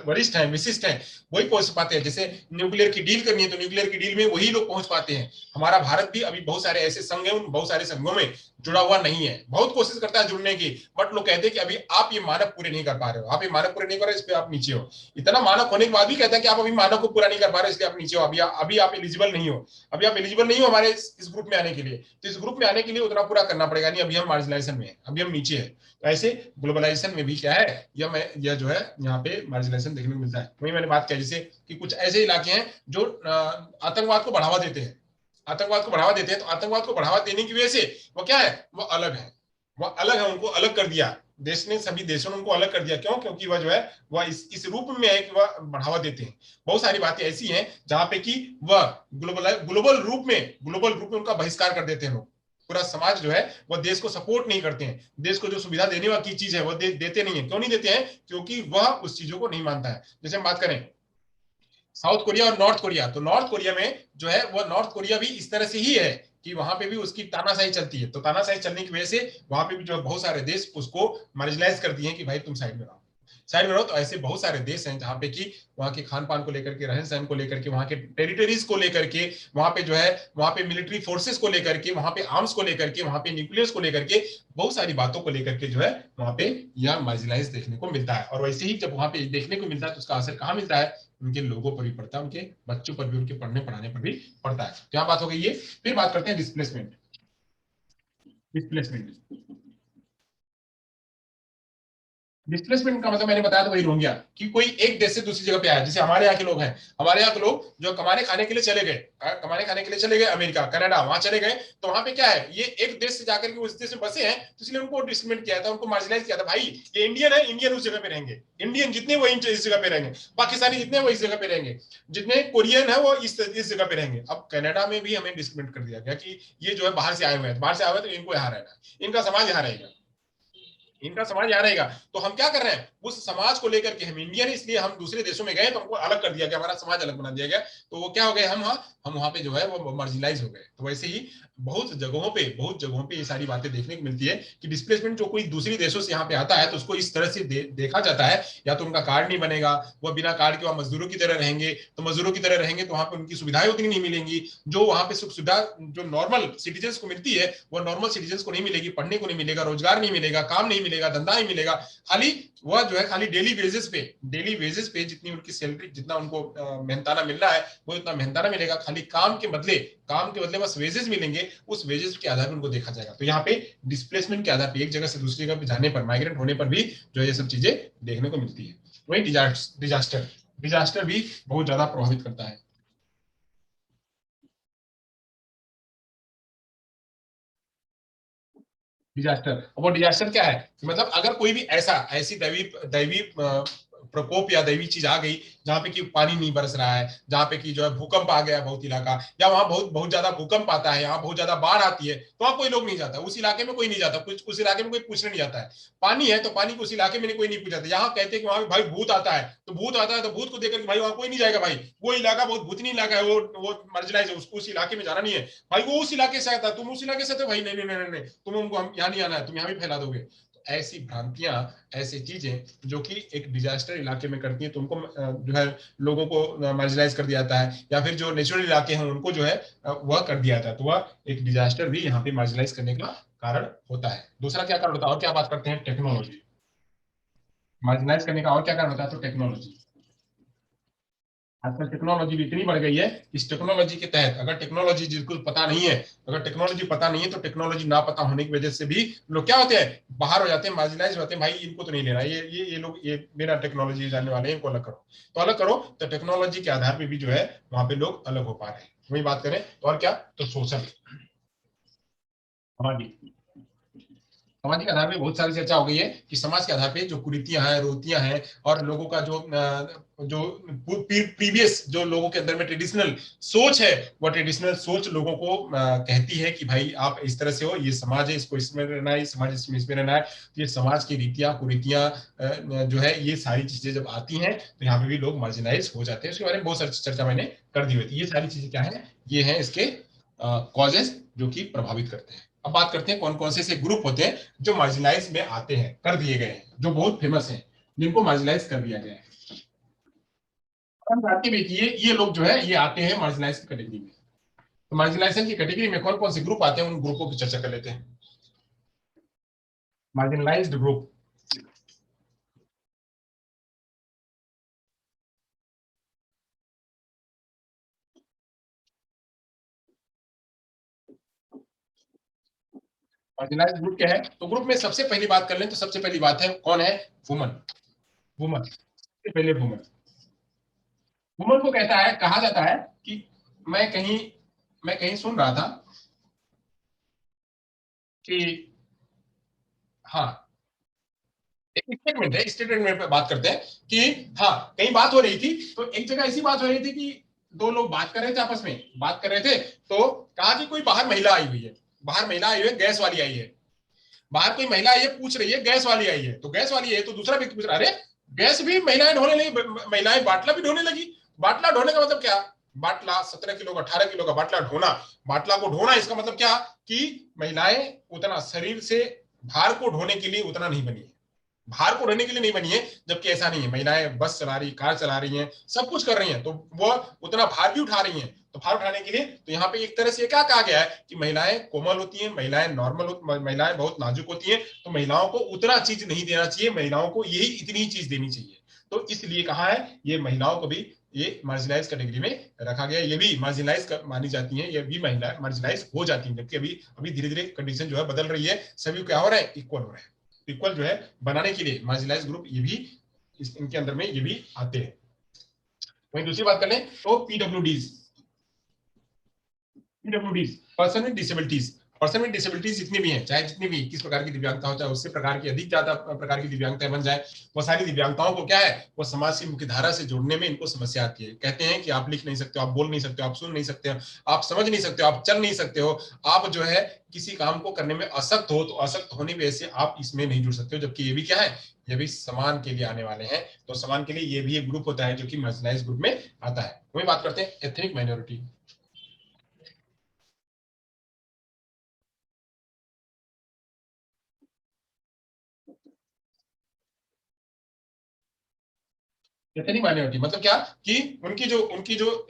वरिष्ठ हैं, विशिष्ट हैं, वही पहुंच पाते हैं। जैसे न्यूक्लियर की डील करनी है, तो न्यूक्लियर की डील में वही लोग पहुंच पाते हैं। हमारा भारत भी अभी बहुत सारे ऐसे संघ हैं, उन बहुत सारे संघों में जुड़ा हुआ नहीं है, बहुत कोशिश करता है जुड़ने की, बट लोग कहते हैं कि अभी आप ये मानक पूरे नहीं कर पा रहे हो, आप ये मानक पूरे नहीं कर रहे, इस पे आप नीचे हो। इतना मानक होने के बाद भी कहता है कि आप अभी मानक को पूरा नहीं कर पा रहे, इसलिए आप नीचे हो, अभी आप एलिजिबल नहीं हो, अभी आप एलिजिबल नहीं हो हमारे इस ग्रुप में आने के लिए। तो इस ग्रुप में आने के लिए उतना पूरा करना पड़ेगा, नहीं अभी हम मार्जिनलाइजेशन में है, अभी हम नीचे है। तो ऐसे ग्लोबलाइजेशन में भी क्या है, यह जो है यहाँ पे मार्जिनलाइजेशन देखने को मिलता है। वही मैंने बात किया जैसे कि कुछ ऐसे इलाके हैं जो आतंकवाद को बढ़ावा देते हैं, आतंकवाद को बढ़ावा देते हैं, तो आतंकवाद को बढ़ावा देने की वजह से वो क्या है, वो अलग है, वो अलग है, उनको अलग कर दिया देश ने, सभी देशों ने उनको अलग कर दिया। क्यों? क्योंकि वह जो है वह इस रूप में है कि वह बढ़ावा देते हैं। बहुत सारी बातें ऐसी हैं जहां पे कि वह ग्लोबल रूप में उनका बहिष्कार कर देते हैं लोग। पूरा समाज जो है वह देश को सपोर्ट नहीं करते हैं, देश को जो सुविधा देने वाली चीज है वह देते नहीं है। क्यों नहीं देते हैं? क्योंकि वह उस चीजों को नहीं मानता है। जैसे हम बात करें साउथ कोरिया और नॉर्थ कोरिया, तो नॉर्थ कोरिया में जो है वो नॉर्थ कोरिया भी इस तरह से ही है कि वहां पे भी उसकी तानाशाही चलती है। तो तानाशाही चलने की वजह से वहां पे भी जो है बहुत सारे देश उसको मार्जिनलाइज कर दिए हैं कि भाई तुम साइड में रहो, साइड में रहो। तो ऐसे बहुत सारे देश हैं जहां पे कि वहां के खान पान को लेकर के, रहन सहन को लेकर के, वहां के टेरिटरीज को लेकर के, वहां पे जो है वहां पे मिलिट्री फोर्सेस को लेकर के, वहां पे आर्म्स को लेकर के, वहां पे न्यूक्लियर्स को लेकर के, बहुत सारी बातों को लेकर के जो है वहां पे यह मार्जिनलाइज देखने को मिलता है। और वैसे ही जब वहां पे देखने को मिलता है तो उसका असर कहाँ मिलता है, उनके लोगों पर भी पड़ता है, उनके बच्चों पर भी, उनके पढ़ने पढ़ाने पर भी पड़ता है। क्या बात हो गई ये। फिर बात करते हैं डिस्प्लेसमेंट। डिस्प्लेसमेंट डिस्प्लेसमेंट का मतलब मैंने बताया था वही रोहिंग्या, कि कोई एक देश से दूसरी जगह पे आया। जैसे हमारे यहाँ के लोग हैं, हमारे यहाँ के लोग जो कमाने खाने के लिए चले गए, कमाने खाने के लिए चले गए अमेरिका कनाडा, वहां चले गए, तो वहां पे क्या है, ये एक देश से जाकर के उस देश में बसे हैं, तो इसलिए उनको डिस्क्रिमिनेट किया था, उनको मार्जिनलाइज किया था। भाई ये इंडियन है, इंडियन उस जगह पे रहेंगे, इंडियन जितने वो इस जगह पे रहेंगे, पाकिस्तानी जितने वो इस जगह पे रहेंगे, जितने कोरियन है वो इस जगह पे रहेंगे। अब कनाडा में भी हमें डिस्क्रिमिनेट कर दिया गया कि ये जो है बाहर से आए हुए हैं, बाहर से आए हुए तो इनको यहाँ रहना है, इनका समाज यहाँ रहेगा। इनका समाज यहाँ रहेगा। तो हम क्या कर रहे हैं, उस समाज को लेकर के, हम इंडियन इसलिए हम दूसरे देशों में गए तो हमको अलग कर दिया गया, हमारा समाज अलग बना दिया गया, तो वो क्या हो गए, हम वहां पे जो है वो मार्जिनलाइज हो गए। तो वैसे ही बहुत जगहों पे ये सारी बातें देखने को मिलती है कि डिस्प्लेसमेंट जो कोई दूसरी देशों से यहाँ पे आता है तो उसको इस तरह से देखा जाता है, या तो उनका कार्ड नहीं बनेगा, वह बिना कार्ड के वहां मजदूरों की तरह रहेंगे, तो मजदूरों की तरह रहेंगे तो वहां पे उनकी सुविधाएं उतनी नहीं मिलेंगी, जो वहां पे सुख सुविधा जो नॉर्मल सिटीजन को मिलती है वो नॉर्मल सिटीजन को नहीं मिलेगी, पढ़ने को नहीं मिलेगा, रोजगार नहीं मिलेगा, काम नहीं मिलेगा, धंधा नहीं मिलेगा। खाली वह जो है खाली डेली वेजेस पे जितनी उनकी सैलरी, जितना उनको मेहनताना मिल रहा है वो इतना मेहनताना मिलेगा, खाली काम के बदले बस वेजेस मिलेंगे, उस वेजेस के आधार पर उनको देखा जाएगा। तो यहाँ पे डिस्प्लेसमेंट के आधार पर एक जगह से दूसरी जगह पे जाने पर, माइग्रेंट होने पर भी जो ये सब चीजें देखने को मिलती है। वही डिजास्टर भी बहुत ज्यादा प्रभावित करता है। डिजास्टर, वो डिजास्टर क्या है, मतलब अगर कोई भी ऐसी दैवी दैवी प्रकोप या दैवी चीज आ गई जहाँ पे कि पानी नहीं बरस रहा है, जहाँ पे कि जो है भूकंप आ गया बहुत इलाका, या वहां बहुत बहुत ज्यादा भूकंप आता है, यहाँ बहुत ज्यादा बाढ़ आती है, तो वहां कोई लोग नहीं जाता, उस इलाके में कोई नहीं जाता, कुछ उस इलाके में कोई पूछने नहीं जाता है। पानी है तो पानी को उस इलाके में कोई नहीं पूछाता, यहाँ कहते हैं कि वहां भाई भूत आता है, तो भूत आता है तो भूत को देखकर भाई वहां कोई नहीं जाएगा, भाई वो इलाका बहुत भूतनी इलाका है, वो मार्जिनाइज है, उसको उस इलाके में जाना नहीं है, भाई वो उस इलाके से आता, तुम उस इलाके से, तो भाई नहीं नहीं नहीं नहीं, तुम हमको हम यहाँ नहीं आना है, तुम यहाँ भी फैला दोगे। तो ऐसी भ्रांतियां, ऐसी चीजें जो कि एक डिजास्टर इलाके में करती हैं, तो उनको जो है लोगों को मार्जिनाइज कर दिया जाता है, या फिर जो नेचुरल इलाके हैं उनको जो है वह कर दिया जाता है, तो वह एक डिजास्टर भी यहाँ पे मार्जिनाइज करने का कारण होता है। दूसरा क्या कारण होता है, और क्या बात करते हैं, टेक्नोलॉजी। मार्जिनाइज करने का और क्या कारण होता है, तो टेक्नोलॉजी। आजकल टेक्नोलॉजी भी इतनी बढ़ गई है, इस टेक्नोलॉजी के तहत अगर टेक्नोलॉजी जिसको पता नहीं है, अगर टेक्नोलॉजी पता नहीं है तो टेक्नोलॉजी ना पता होने की वजह से भी लोग क्या होते हैं, बाहर हो जाते हैं, मार्जिनाइज होते हैं, भाई इनको तो नहीं लेना, ये लोग ये बिना टेक्नोलॉजी जानने वाले हैं, इनको अलग करो। तो अलग करो, तो टेक्नोलॉजी के आधार पर भी जो है वहां पे लोग अलग हो पा रहे हैं। वही बात करें तो और क्या, तो सोशल, सामाजिक, सामाजिक आधार पे बहुत सारी चर्चा हो गई है कि समाज के आधार पे जो कुरीतियां हैं, रोतियां हैं, और लोगों का जो प्रीवियस जो लोगों के अंदर में ट्रेडिशनल सोच है, वो ट्रेडिशनल सोच लोगों को कहती है कि भाई आप इस तरह से हो, ये समाज है, इसको इसमें रहना है, ये समाज इसमें रहना है। तो ये समाज की रीतियां कुरीतियां जो है, ये सारी चीजें जब आती हैं तो यहाँ पे भी लोग मार्जिनाइज हो जाते हैं। उसके बारे में बहुत सारी चर्चा मैंने कर दी हुई थी। ये सारी चीजें क्या है, ये है इसके कॉजेस जो कि प्रभावित करते हैं। अब बात करते हैं कौन कौन से ग्रुप होते हैं जो मार्जिनलाइज में आते हैं, कर दिए गए हैं, जो बहुत फेमस हैं, जिनको मार्जिनलाइज कर दिया गया है। ये लोग जो है ये आते हैं मार्जिनलाइज की कैटेगरी में। तो मार्जिनलाइजेशन की कैटेगरी में कौन कौन से ग्रुप आते हैं, उन ग्रुपों की चर्चा कर लेते हैं। मार्जिनलाइज्ड ग्रुप, मार्जिनलाइज्ड ग्रुप क्या है, तो ग्रुप में सबसे पहली बात कर लें तो सबसे पहली बात है कौन है, वुमन। वुमन, सबसे पहले वुमन। वुमन को कहता है, कहा जाता है कि मैं कहीं मैं कहीं सुन रहा था कि, हाँ, एक स्टेटमेंट है, स्टेटमेंट पे बात करते हैं कि, हाँ, कहीं बात हो रही थी, तो एक जगह ऐसी बात हो रही थी कि दो लोग बात कर रहे थे, आपस में बात कर रहे थे, तो कहा कि कोई बाहर महिला आई हुई है, बाहर महिला आई हुई है, गैस वाली आई है, बाहर कोई महिला आई है, पूछ रही है गैस वाली आई है, तो गैस वाली है, तो दूसरा व्यक्ति पूछ रहा है, अरे गैस भी महिलाएं ढोने लगी, महिलाएं बाटला भी ढोने लगी। बाटला ढोने का मतलब क्या, बाटला 17 किलो का, 18 किलो का बाटला ढोना, बाटला को ढोना, इसका मतलब क्या कि महिलाएं उतना शरीर से भार को ढोने के लिए उतना नहीं बनी है, भार को ढोने के लिए नहीं बनी है, जबकि ऐसा नहीं है, महिलाएं बस चला रही, कार चला रही हैं, सब कुछ कर रही हैं, तो वो उतना भार भी उठा रही हैं, तो भार उठाने के लिए, तो यहाँ पे एक तरह से क्या कहा गया है कि महिलाएं कोमल होती हैं, महिलाएं नॉर्मल, महिलाएं बहुत नाजुक होती हैं, तो महिलाओं को उतना चीज नहीं देना चाहिए, महिलाओं को यही इतनी चीज देनी चाहिए। तो इसलिए कहा है ये महिलाओं को भी ये मार्जिनलाइज कैटेगरी में रखा गया, ये भी मार्जिनलाइज मानी जाती है, ये भी महिला मार्जिनलाइज हो जाती है, जबकि अभी अभी धीरे धीरे कंडीशन जो है बदल रही है, सभी क्या हो रहा है, इक्वल हो रहा है। इक्वल जो है बनाने के लिए मार्जिनलाइज ग्रुप ये भी इनके अंदर में ये भी आते हैं। वहीं दूसरी बात कर लें तो पीडब्ल्यूडीज, पीडब्ल्यूडीज पर्सन विद डिसेबिलिटीज, पर्सन में डिसेबिलिटीज जितनी भी हैं, चाहे जितनी भी किस प्रकार की दिव्यांगता हो, चाहे उससे प्रकार की अधिक ज्यादा प्रकार की दिव्यांगताएं बन जाए, वो सारी दिव्यांगताओं को क्या है, वो समाज की मुख्य धारा से जोड़ने में इनको समस्या आती है। कहते हैं कि आप लिख नहीं सकते हो, आप बोल नहीं सकते हो, आप सुन नहीं सकते हो, आप समझ नहीं सकते हो, आप चल नहीं सकते हो, आप जो है किसी काम को करने में असक्त हो, तो असक्त होने की वजह से आप इसमें नहीं जुड़ सकते हो। जबकि ये भी क्या है, ये भी समान के लिए आने वाले हैं। तो समान के लिए ये भी एक ग्रुप होता है जो कि मार्जिनलाइज्ड ग्रुप में आता है। वही बात करते हैं एथनिक माइनॉरिटी। एथनिक माइनॉरिटी मतलब क्या, कि उनकी जो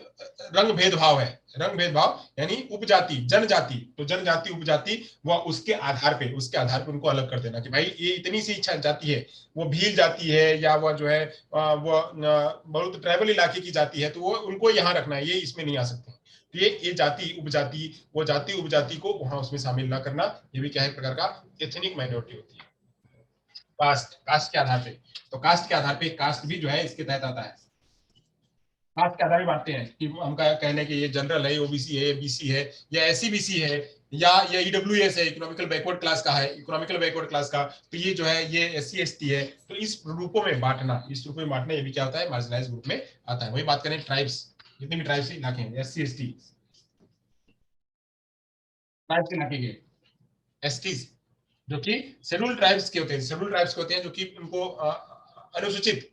रंग भेदभाव है, रंग भेदभाव यानी उपजाति जनजाति, तो जनजाति उपजाति, वह उसके आधार पे उनको अलग कर देना कि भाई ये इतनी सी इच्छा जाति है, वो भील जाति है, या वह जो है वो बहुत ट्राइबल इलाके की जाति है, तो वो उनको यहाँ रखना है, ये इसमें नहीं आ सकते। तो ये जाति उपजाति, वो जाति उपजाति को वहां उसमें शामिल ना करना, ये भी क्या है, एक प्रकार का एथनिक माइनॉरिटी होती है। कास्ट के आधार पे, तो कास्ट के आधार पे कास्ट भी जो है इसके तहत आता है। कास्ट के आधार पे बांटते हैं कि हम कह लें कि ये जनरल है, ओबीसी है, बीसी है, या एससी बीसी है, या ये ईडब्ल्यूएस है, इकोनॉमिकल बैकवर्ड क्लास का है, इकोनॉमिकल बैकवर्ड क्लास का, तो ये जो है ये एससी एसटी है। तो इस रूपों में बांटना, ये भी क्या होता है, मार्जिनलाइज ग्रुप में आता है। वही बात करें ट्राइब्स, जितने भी ट्राइब्स इलाके हैं, एससी एसटी, ट्राइब्स के इलाके के एसटी, जो कि शेड्यूल ट्राइब्स के होते हैं, शेड्यूल ट्राइब्स के होते हैं, जो कि उनको अनुसूचित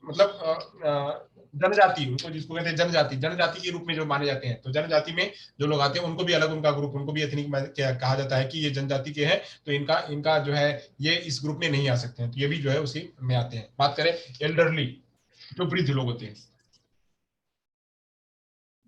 मतलब जनजाति, उनको जिसको कहते हैं जनजाति, जनजाति के रूप में जो माने जाते हैं। तो जनजाति में जो लोग आते हैं उनको भी अलग उनका ग्रुप, उनको भी एथनिक कहा जाता है कि ये जनजाति के हैं, तो इनका इनका जो है ये इस ग्रुप में नहीं आ सकते हैं, तो ये भी जो है उसी में आते हैं। बात करें एल्डरली, जो वृद्ध लोग होते हैं,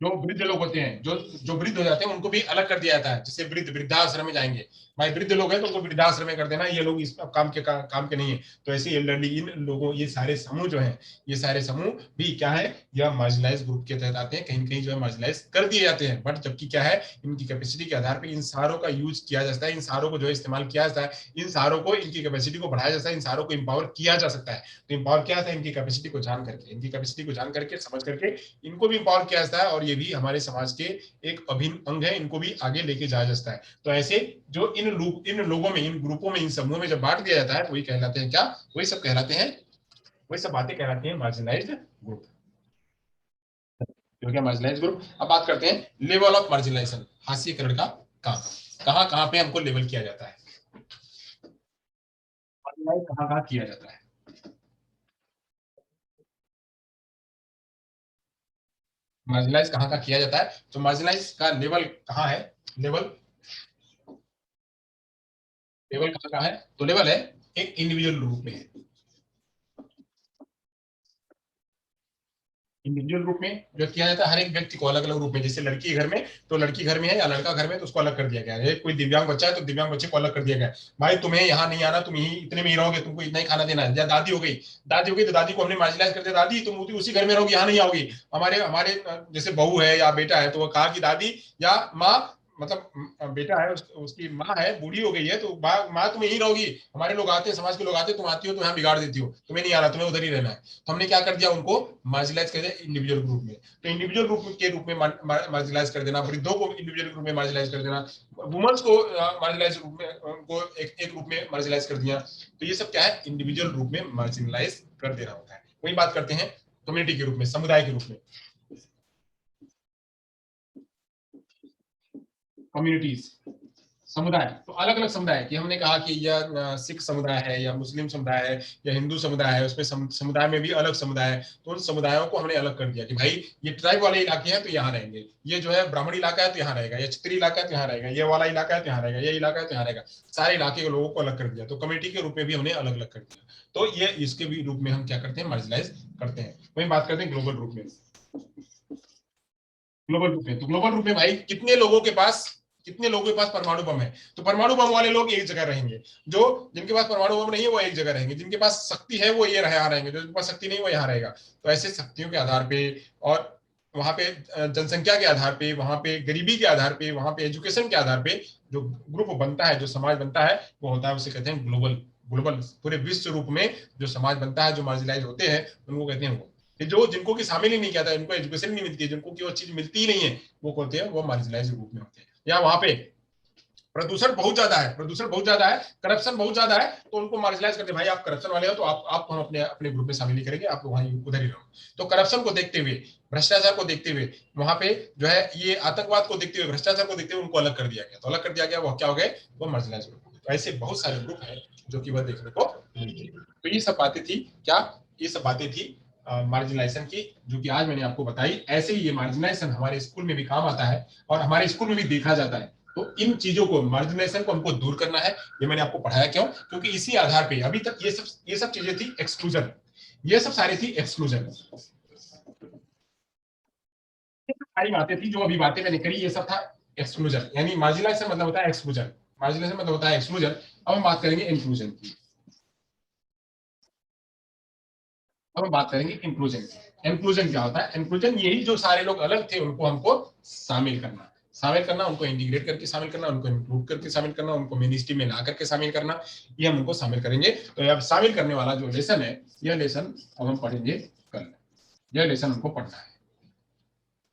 जो वृद्ध लोग होते हैं, जो वृद्ध हो जाते हैं उनको भी अलग कर दिया जाता है, जैसे वृद्धाश्रम में जाएंगे, भाई वृद्ध लोग हैं तो उनको वृद्धाश्रम में कर देना, ये लोग इस काम के नहीं है। तो ऐसे एल्डरली इन लोगों, ये सारे समूह जो हैं, ये सारे समूह भी क्या है, यह मार्जिनलाइज ग्रुप के तहत आते हैं, कहीं न कहीं जो है मार्जिनलाइज कर दिए जाते हैं। बट जबकि क्या है, इनकी कैपेसिटी के आधार पर इन सारों का यूज किया जाता है, इन सारों को जो है इस्तेमाल किया जाता है, इन सारों को, इनकी कैपेसिटी को बढ़ाया जाता है, इन सारों को इंपावर किया जा सकता है। तो इंपावर किया जाता है इनकी कैपेसिटी को जान करके, इनकी कैपेसिटी को जान करके, समझ करके इनको भी इंपावर किया जाता है, और ये भी हमारे समाज के एक अभिन्न अंग है, इनको भी आगे लेके जाया जाता है। तो ऐसे जो इन लोगों में, इन ग्रुपों में, इन समूहों में जब बांट दिया जाता है, वही कहलाते हैं क्या, वही सब कहलाते हैं, वही सब बातें कहलाती हैं मार्जिनलाइज्ड ग्रुप। जो क्या मार्जिनलाइज्ड ग्रुप। अब बात करते हैं लेवल ऑफ मार्जिनलाइजेशन, हास्यीकरण का काम, कहां कहां पे हमको लेवल किया जाता है, मार्जिनलाइज कहां कहां किया जाता है, मार्जिनलाइज कहां कहां किया जाता है। तो मार्जिनलाइज का लेवल कहां है, लेवल, लेवल कहां कहां है, तो लेवल है एक इंडिविजुअल रूप में है, इंडिविजुअल रूप में जो किया जाता है हर एक व्यक्ति को अलग अलग रूप में। जैसे लड़की घर में, तो लड़की घर में है, या लड़का घर में, तो उसको अलग कर दिया गया है। कोई दिव्यांग बच्चा है तो दिव्यांग बच्चे को अलग कर दिया गया है, भाई तुम्हें यहाँ नहीं आना, तुम यही इतने में ही रहोगे, तुमको इतना ही खाना देना है। या दादी हो गई, दादी हो गई तो दादी को हमने मार्जिनलाइज कर दिया, दादी तुम उसी घर में रहोगी, यहाँ नहीं आओगी। हमारे हमारे जैसे बहू है या बेटा है, तो वो कहा कि दादी या माँ, मतलब बेटा है उसकी माँ है, बूढ़ी हो गई है, तो माँ तुम यही रहोगी, हमारे लोग आते हैं, समाज के लोग आते हैं, तुम आती हो तो यहाँ बिगाड़ देती हो, तुम्हें नहीं आना, तुम्हें उधर ही रहना है। तो हमने क्या कर दिया, उनको मार्जिनलाइज कर दिया इंडिविजुअल ग्रुप में। तो इंडिविजुअल ग्रुप के रूप में मार्जिनलाइज कर देना, वृद्धों को इंडिविजुअल ग्रुप में मार्जिनलाइज कर देना, वुमेन्स को मार्जिनलाइज ग्रुप में, उनको एक ग्रुप में मार्जिनलाइज कर दिया। तो ये सब क्या है, इंडिविजुअल ग्रुप में मार्जिनलाइज कर देना होता है। वही बात करते हैं कम्युनिटी के रूप में, समुदाय के रूप में, कम्युनिटीज, समुदाय। तो अलग अलग समुदाय कि हमने कहा कि यह सिख समुदाय है, या मुस्लिम समुदाय है, या हिंदू समुदाय है, उसमें समुदाय में भी अलग समुदाय है। तो उन समुदायों को हमने अलग कर दिया कि भाई ये ट्राइब वाले इलाके हैं तो यहाँ रहेंगे, ये जो है ब्राह्मण इलाका है तो यहाँ रहेगा, ये क्षत्रिय इलाका है तो यहाँ रहेगा, ये वाला इलाका है तो यहाँ रहेगा, ये इलाका है तो यहाँ रहेगा। सारे इलाके के लोगों को अलग कर दिया, तो कम्युनिटी के रूप में भी हमने अलग अलग कर दिया। तो ये इसके भी रूप में हम क्या करते हैं, मार्जिनलाइज करते हैं। वही बात करते हैं ग्लोबल रूप में, ग्लोबल रूप में, तो ग्लोबल रूप में भाई कितने लोगों के पास परमाणु बम है, तो परमाणु बम वाले लोग एक जगह रहेंगे, जो जिनके पास परमाणु बम नहीं है वो एक जगह रहेंगे, जिनके पास शक्ति है वो ये यहाँ रहेंगे, जो जिनके पास शक्ति नहीं वो यहाँ रहेगा। तो ऐसे शक्तियों के आधार पे, और वहां पे जनसंख्या के आधार पे, वहां पे गरीबी के आधार पे, वहां पे एजुकेशन के आधार पे जो ग्रुप बनता है, जो समाज बनता है, वो होता है, उसे कहते हैं ग्लोबल। ग्लोबल पूरे विश्व रूप में जो समाज बनता है, जो मार्जिनलाइज होते हैं, उनको कहते हैं वो, कि जो जिनको की शामिल ही नहीं किया था, इनको एजुकेशन नहीं मिलती है, जिनको की वो चीज मिलती ही नहीं है, वो होते हैं, वो मार्जिनलाइज ग्रुप में होते हैं। या वहां पे प्रदूषण बहुत ज्यादा है, प्रदूषण बहुत ज्यादा है, करप्शन बहुत ज्यादा है, तो उनको मार्जिनलाइज करते हैं, भाई आप करप्शन वाले हो तो आपको हम अपने अपने ग्रुप में शामिल नहीं करेंगे, आप वहीं उधर ही रहो। तो करप्शन को देखते हुए, भ्रष्टाचार को देखते हुए, वहां पे जो है ये आतंकवाद को देखते हुए, भ्रष्टाचार को देखते हुए उनको अलग कर दिया गया। तो अलग कर दिया गया, वो क्या हो गए, वो मार्जिनलाइज ग्रुप हो गए। तो ऐसे बहुत सारे ग्रुप हैं जो कि वह देखने को मिलते हैं। तो ये सब बातें थी क्या, ये सब बातें थी मार्जिनलाइजेशन की, जो कि आज मैंने आपको बताई। ऐसे ही ये मार्जिनलाइजेशन हमारे स्कूल में भी काम आता है और हमारे स्कूल में भी देखा जाता है। तो इन चीजों को, मार्जिनलाइजेशन को हमको दूर करना है, ये मैंने आपको पढ़ाया। क्यों? क्योंकि इसी आधार पे अभी तक ये सब चीजें थी एक्सक्लूजन, ये सब सारी थी एक्सक्लूजन, सारी बातें थी जो अभी बातें मैंने करी, ये सब था एक्सक्लूजन। यानी मार्जिनलाइजेशन मतलब होता है एक्सक्लूजन, मार्जिनलाइजेशन मतलब होता है एक्सक्लूजन। अब हम बात करेंगे इंक्लूजन की, अब हम बात करेंगे इंक्लूजन की। इंक्लूजन क्या होता है? इंक्लूजन यही, जो सारे लोग अलग थे उनको हमको शामिल करना, शामिल करना, उनको इंटीग्रेट करके शामिल करना, उनको इंक्लूड करके शामिल करना, उनको मेन स्ट्रीम में ला करके शामिल करना, ये हम उनको शामिल करेंगे। तो अब शामिल करने वाला जो लेसन है, यह लेसन अब हम पढ़ेंगे कल, यह लेसन हमको पढ़ना है,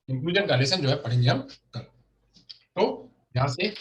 इंक्लूजन का लेसन जो है पढ़ेंगे हम कल। तो यहाँ से